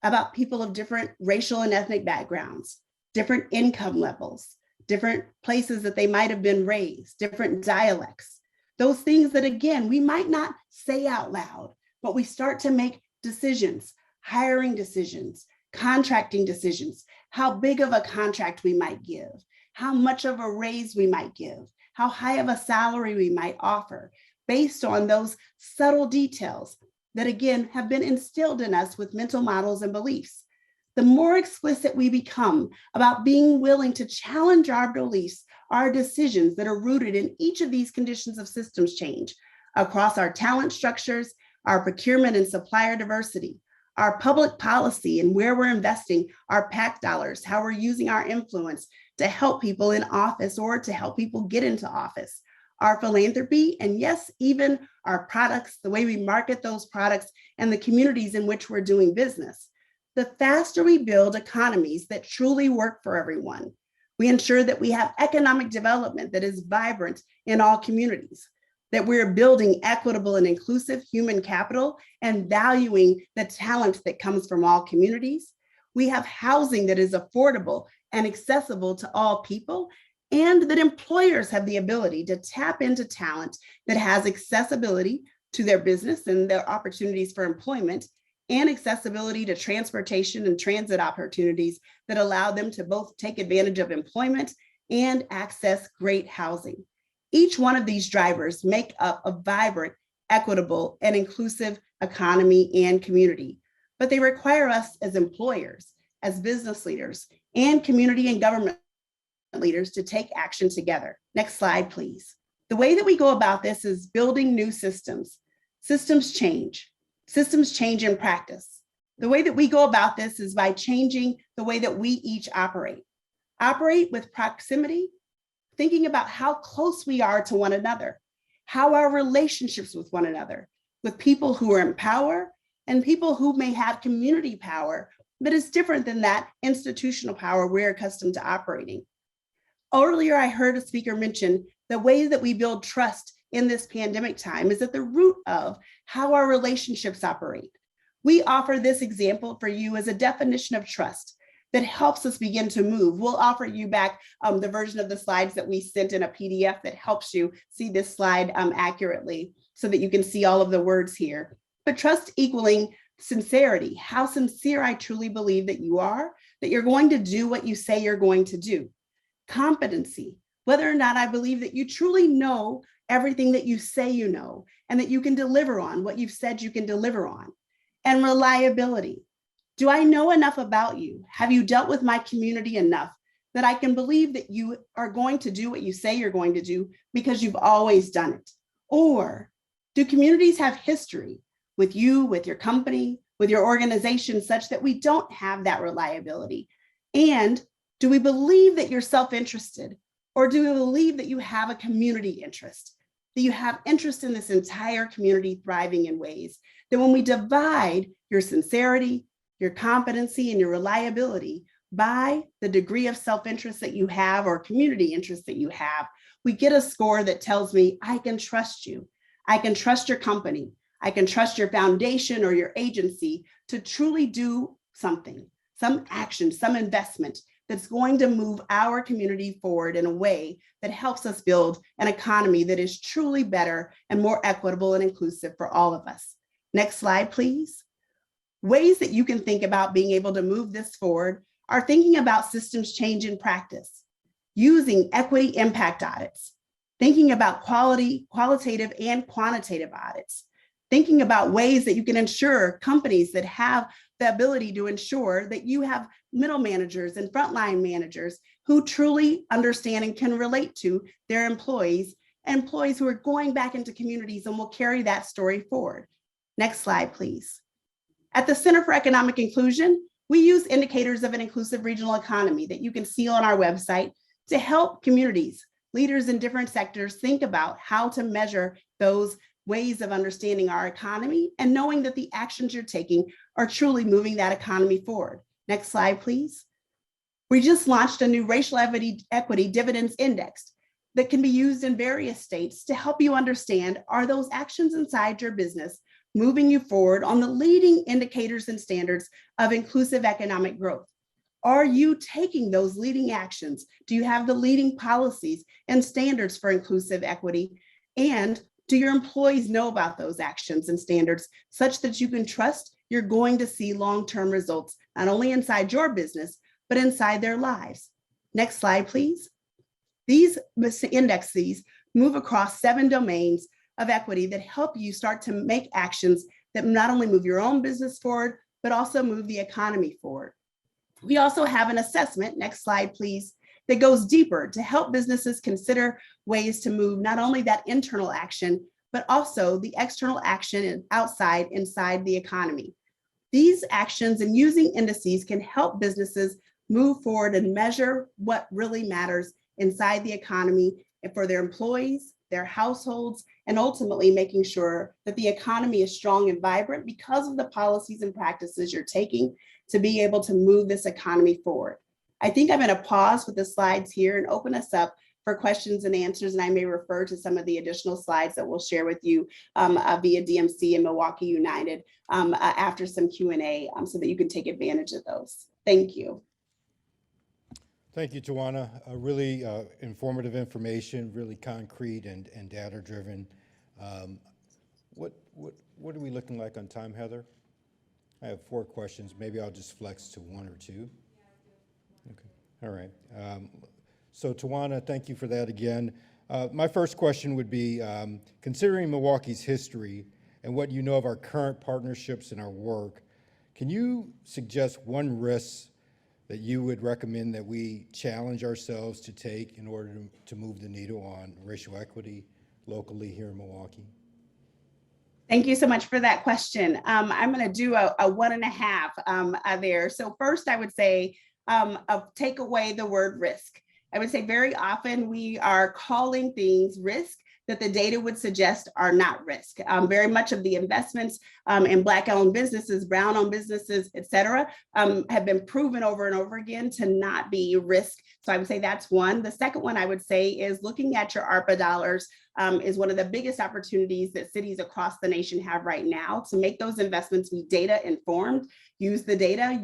H: of different racial and ethnic backgrounds, different income levels, different places that they might have been raised, different dialects, those things that, again, we might not say out loud, but we start to make decisions, hiring decisions, contracting decisions, how big of a contract we might give, how much of a raise we might give, how high of a salary we might offer, based on those subtle details that, again, have been instilled in us with mental models and beliefs. The more explicit we become about being willing to challenge our beliefs, our decisions that are rooted in each of these conditions of systems change across our talent structures, our procurement and supplier diversity, our public policy and where we're investing our PAC dollars, how we're using our influence to help people in office or to help people get into office, our philanthropy, and yes, even our products, the way we market those products and the communities in which we're doing business. The faster we build economies that truly work for everyone, we ensure that we have economic development that is vibrant in all communities, that we're building equitable and inclusive human capital and valuing the talent that comes from all communities. We have housing that is affordable and accessible to all people, and that employers have the ability to tap into talent that has accessibility to their business and their opportunities for employment, and accessibility to transportation and transit opportunities that allow them to both take advantage of employment and access great housing. Each one of these drivers make up a vibrant, equitable, and inclusive economy and community, but they require us as employers, as business leaders, and community and government leaders to take action together. Next slide, please. The way that we go about this is building new systems. Systems change in practice. The way that we go about this is by changing the way that we each operate. Operate with proximity, thinking about how close we are to one another, how our relationships with one another, with people who are in power and people who may have community power, but it's different than that institutional power we're accustomed to operating. Earlier, I heard a speaker mention the way that we build trust in this pandemic time is at the root of how our relationships operate. We offer this example for you as a definition of trust that helps us begin to move. We'll offer you back the version of the slides that we sent in a PDF that helps you see this slide accurately so that you can see all of the words here. But trust equaling sincerity, how sincere I truly believe that you are, that you're going to do what you say you're going to do. Competency, whether or not I believe that you truly know everything that you say you know, and that you can deliver on what you've said you can deliver on. And reliability. Do I know enough about you? Have you dealt with my community enough that I can believe that you are going to do what you say you're going to do because you've always done it? Or do communities have history with you, with your company, with your organization, such that we don't have that reliability? And do we believe that you're self-interested? Or do we believe that you have a community interest, that you have interest in this entire community thriving in ways that when we divide your sincerity, your competency, and your reliability by the degree of self-interest that you have or community interest that you have, we get a score that tells me I can trust you. I can trust your company. I can trust your foundation or your agency to truly do something, some action, some investment that's going to move our community forward in a way that helps us build an economy that is truly better and more equitable and inclusive for all of us. Next slide, please. Ways that you can think about being able to move this forward are thinking about systems change in practice, using equity impact audits, thinking about qualitative and quantitative audits, thinking about ways that you can ensure companies that have the ability to ensure that you have middle managers and frontline managers who truly understand and can relate to their employees, and employees who are going back into communities and will carry that story forward. Next slide, please. At the Center for Economic Inclusion, we use indicators of an inclusive regional economy that you can see on our website to help communities, leaders in different sectors think about how to measure those ways of understanding our economy and knowing that the actions you're taking are truly moving that economy forward. Next slide, please. We just launched a new racial equity dividends index that can be used in various states to help you understand, are those actions inside your business moving you forward on the leading indicators and standards of inclusive economic growth? Are you taking those leading actions? Do you have the leading policies and standards for inclusive equity? And do your employees know about those actions and standards such that you can trust you're going to see long-term results, not only inside your business, but inside their lives? Next slide, please. These indexes move across 7 domains of equity that help you start to make actions that not only move your own business forward, but also move the economy forward. We also have an assessment, next slide, please, that goes deeper to help businesses consider ways to move not only that internal action, but also the external action inside the economy. These actions and using indices can help businesses move forward and measure what really matters inside the economy and for their employees, their households, and ultimately making sure that the economy is strong and vibrant because of the policies and practices you're taking to be able to move this economy forward. I think I'm going to pause with the slides here and open us up for questions and answers, and I may refer to some of the additional slides that we'll share with you via DMC and Milwaukee United after some Q&A so that you can take advantage of those. Thank you.
G: Thank you, Tawanna. Really informative information, really concrete and data-driven. What are we looking like on time, Heather? I have 4 questions. Maybe I'll just flex to 1 or 2. Okay. All right. So Tawanna, thank you for that again. My first question would be, considering Milwaukee's history and what you know of our current partnerships and our work, can you suggest one risk that you would recommend that we challenge ourselves to take in order to move the needle on racial equity locally here in Milwaukee?
H: Thank you so much for that question. I'm going to do a 1.5 there. So first, I would say take away the word risk. I would say very often we are calling things risk that the data would suggest are not risk. Very much of the investments in Black-owned businesses, brown-owned businesses, et cetera, have been proven over and over again to not be risk. So I would say that's one. The second one I would say is looking at your ARPA dollars is one of the biggest opportunities that cities across the nation have right now to make those investments be data informed use the data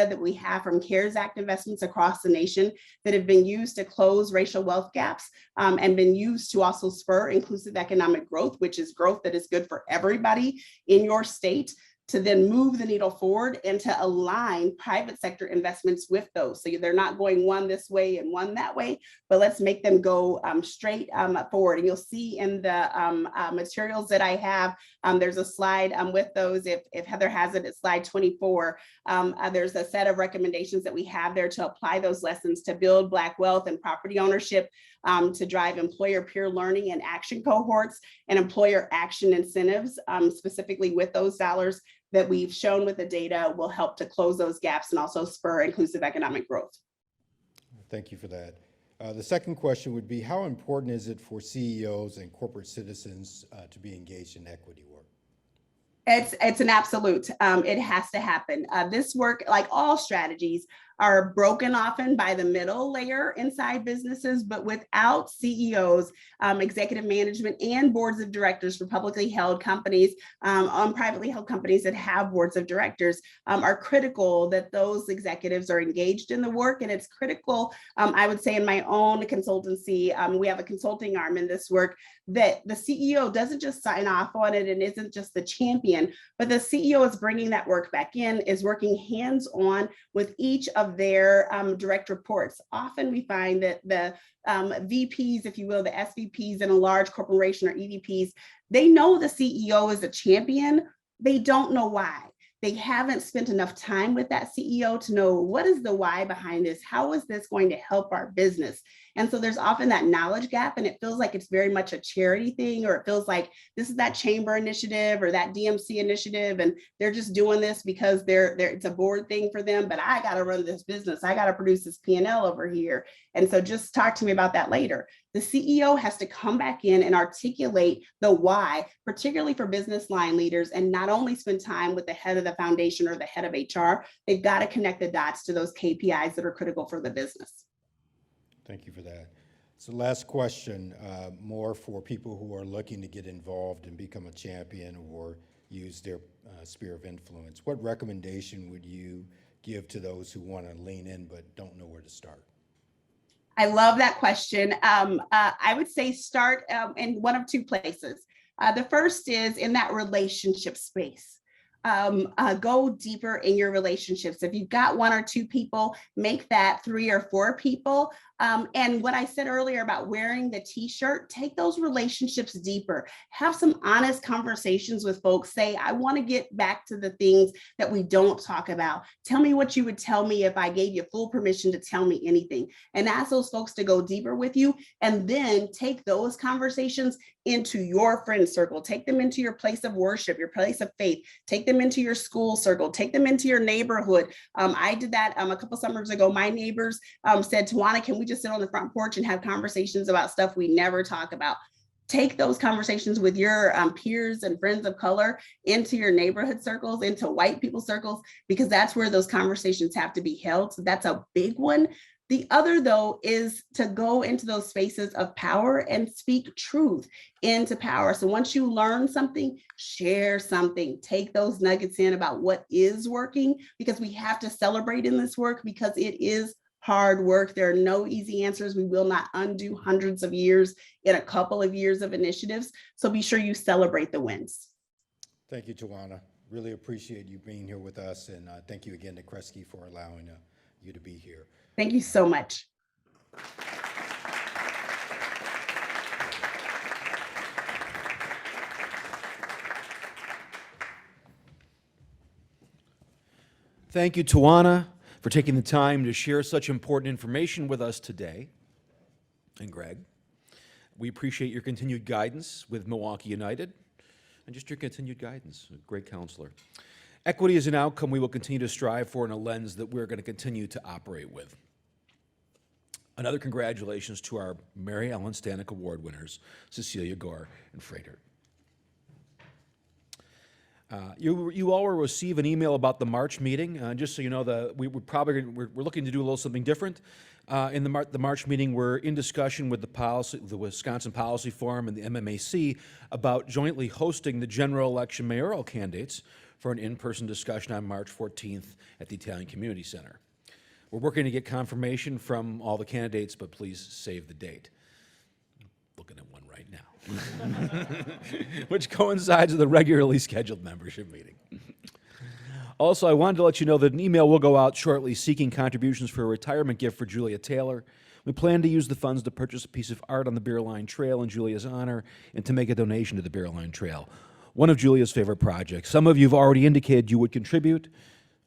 H: that we have from CARES Act investments across the nation that have been used to close racial wealth gaps and been used to also spur inclusive economic growth, which is growth that is good for everybody in your state, to then move the needle forward and to align private sector investments with those. So they're not going one this way and one that way, but let's make them go straight forward. And you'll see in the materials that I have, there's a slide with those. If Heather has it, it's slide 24. There's a set of recommendations that we have there to apply those lessons to build Black wealth and property ownership, to drive employer peer learning and action cohorts and employer action incentives, specifically with those dollars that we've shown with the data will help to close those gaps and also spur inclusive economic growth.
G: Thank you for that. The second question would be, how important is it for CEOs and corporate citizens to be engaged in equity work?
H: It's an absolute. It has to happen. This work, like all strategies, are broken often by the middle layer inside businesses, but without CEOs, executive management, and boards of directors for publicly held companies, on privately held companies that have boards of directors, are critical that those executives are engaged in the work. And it's critical, I would say in my own consultancy, we have a consulting arm in this work, that the CEO doesn't just sign off on it and isn't just the champion, but the CEO is bringing that work back in, is working hands-on with each of their direct reports. Often we find that the VPs, if you will, the SVPs in a large corporation or EVPs, they know the CEO is a champion. They don't know why. They haven't spent enough time with that CEO to know what is the why behind this? How is this going to help our business? And so there's often that knowledge gap, and it feels like it's very much a charity thing, or it feels like this is that chamber initiative or that DMC initiative, and they're just doing this because it's a board thing for them, but I got to run this business. I got to produce this P&L over here. And so just talk to me about that later. The CEO has to come back in and articulate the why, particularly for business line leaders, and not only spend time with the head of the foundation or the head of HR, they've got to connect the dots to those KPIs that are critical for the business.
G: Thank you for that. So last question, more for people who are looking to get involved and become a champion or use their sphere of influence. What recommendation would you give to those who want to lean in but don't know where to start?
H: I love that question. I would say start in one of two places. The first is in that relationship space. Go deeper in your relationships. If you've got one or two people, make that 3 or 4 people. And what I said earlier about wearing the t-shirt, take those relationships deeper. Have some honest conversations with folks. Say, I want to get back to the things that we don't talk about. Tell me what you would tell me if I gave you full permission to tell me anything. And ask those folks to go deeper with you. And then take those conversations into your friend circle. Take them into your place of worship, your place of faith. Take them into your school circle. Take them into your neighborhood. I did that a couple summers ago. My neighbors said, Tawanna, can we just sit on the front porch and have conversations about stuff we never talk about? Take those conversations with your peers and friends of color into your neighborhood circles, into white people circles, because that's where those conversations have to be held. So that's a big one. The other, though, is to go into those spaces of power and speak truth into power. So once you learn something, share something. Take those nuggets in about what is working, because we have to celebrate in this work, because it is hard work. There are no easy answers. We will not undo hundreds of years in a couple of years of initiatives. So be sure you celebrate the wins.
G: Thank you, Tawanna. Really appreciate you being here with us. And thank you again to Kresge for allowing you to be here.
H: Thank you so much.
A: Thank you, Tawanna, for taking the time to share such important information with us today. And Greg, we appreciate your continued guidance with Milwaukee United and just your continued guidance. A great counselor. Equity is an outcome we will continue to strive for, and a lens that we're going to continue to operate with. Another congratulations to our Mary Ellen Stanek Award winners, Cecilia Gore and Frater. You all will receive an email about the March meeting. Just so you know, we're looking to do a little something different. In the March meeting, we're in discussion with the Wisconsin Policy Forum and the MMAC about jointly hosting the general election mayoral candidates for an in-person discussion on March 14th at the Italian Community Center. We're working to get confirmation from all the candidates, but please save the date. Looking at one right now, which coincides with the regularly scheduled membership meeting. Also, I wanted to let you know that an email will go out shortly seeking contributions for a retirement gift for Julia Taylor. We plan to use the funds to purchase a piece of art on the Beer Line Trail in Julia's honor and to make a donation to the Beer Line Trail, one of Julia's favorite projects. Some of you have already indicated you would contribute.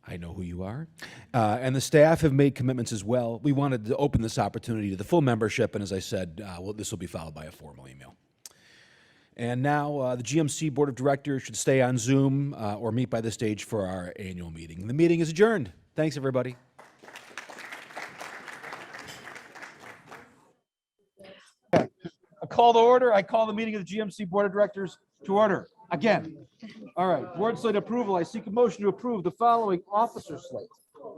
A: I know who you are. And the staff have made commitments as well. We wanted to open this opportunity to the full membership, and as I said, this will be followed by a formal email. And now the GMC Board of Directors should stay on Zoom or meet by the stage for our annual meeting. The meeting is adjourned. Thanks, everybody. A call to order. I call the meeting of the GMC Board of Directors to order again. All right, board slate approval. I seek a motion to approve the following officer slate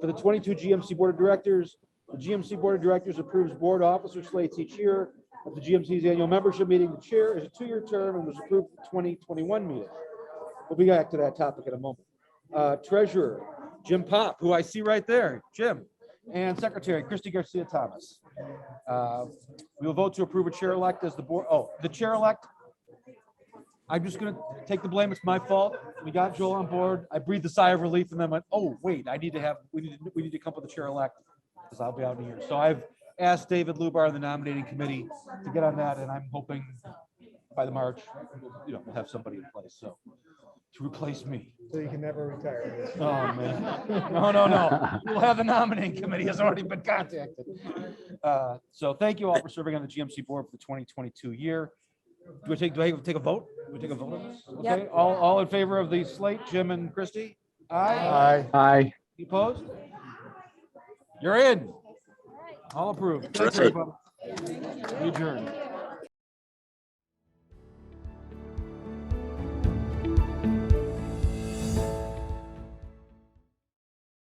A: for the 22 GMC Board of Directors. The GMC Board of Directors approves board officer slates each year. At the GMC's annual membership meeting, the chair is a 2-year term and was approved at the 2021 meeting. We'll be back to that topic in a moment. Treasurer, Jim Pop, who I see right there, Jim, and Secretary, Christy Garcia Thomas. We will vote to approve a chair-elect as the board. Oh, the chair-elect. I'm just going to take the blame. It's my fault. We got Joel on board. I breathed a sigh of relief and then went, oh, wait, we need to come up with a chair-elect because I'll be out in a year. So I've asked David Lubar, the nominating committee, to get on that, and I'm hoping by the March, we'll have somebody in place, so, to replace me.
I: So you can never retire.
A: Oh, man. No. We'll have the nominating committee has already been contacted. So thank you all for serving on the GMC board for the 2022 year. Do I take a vote? Do we take a vote on this? Okay,
F: Yep.
A: all in favor of the slate, Jim and Christy? Aye.
I: Aye.
J: Aye.
A: You opposed? You're in. All approved. Thanks,
D: Terrific.
A: everybody. We adjourn.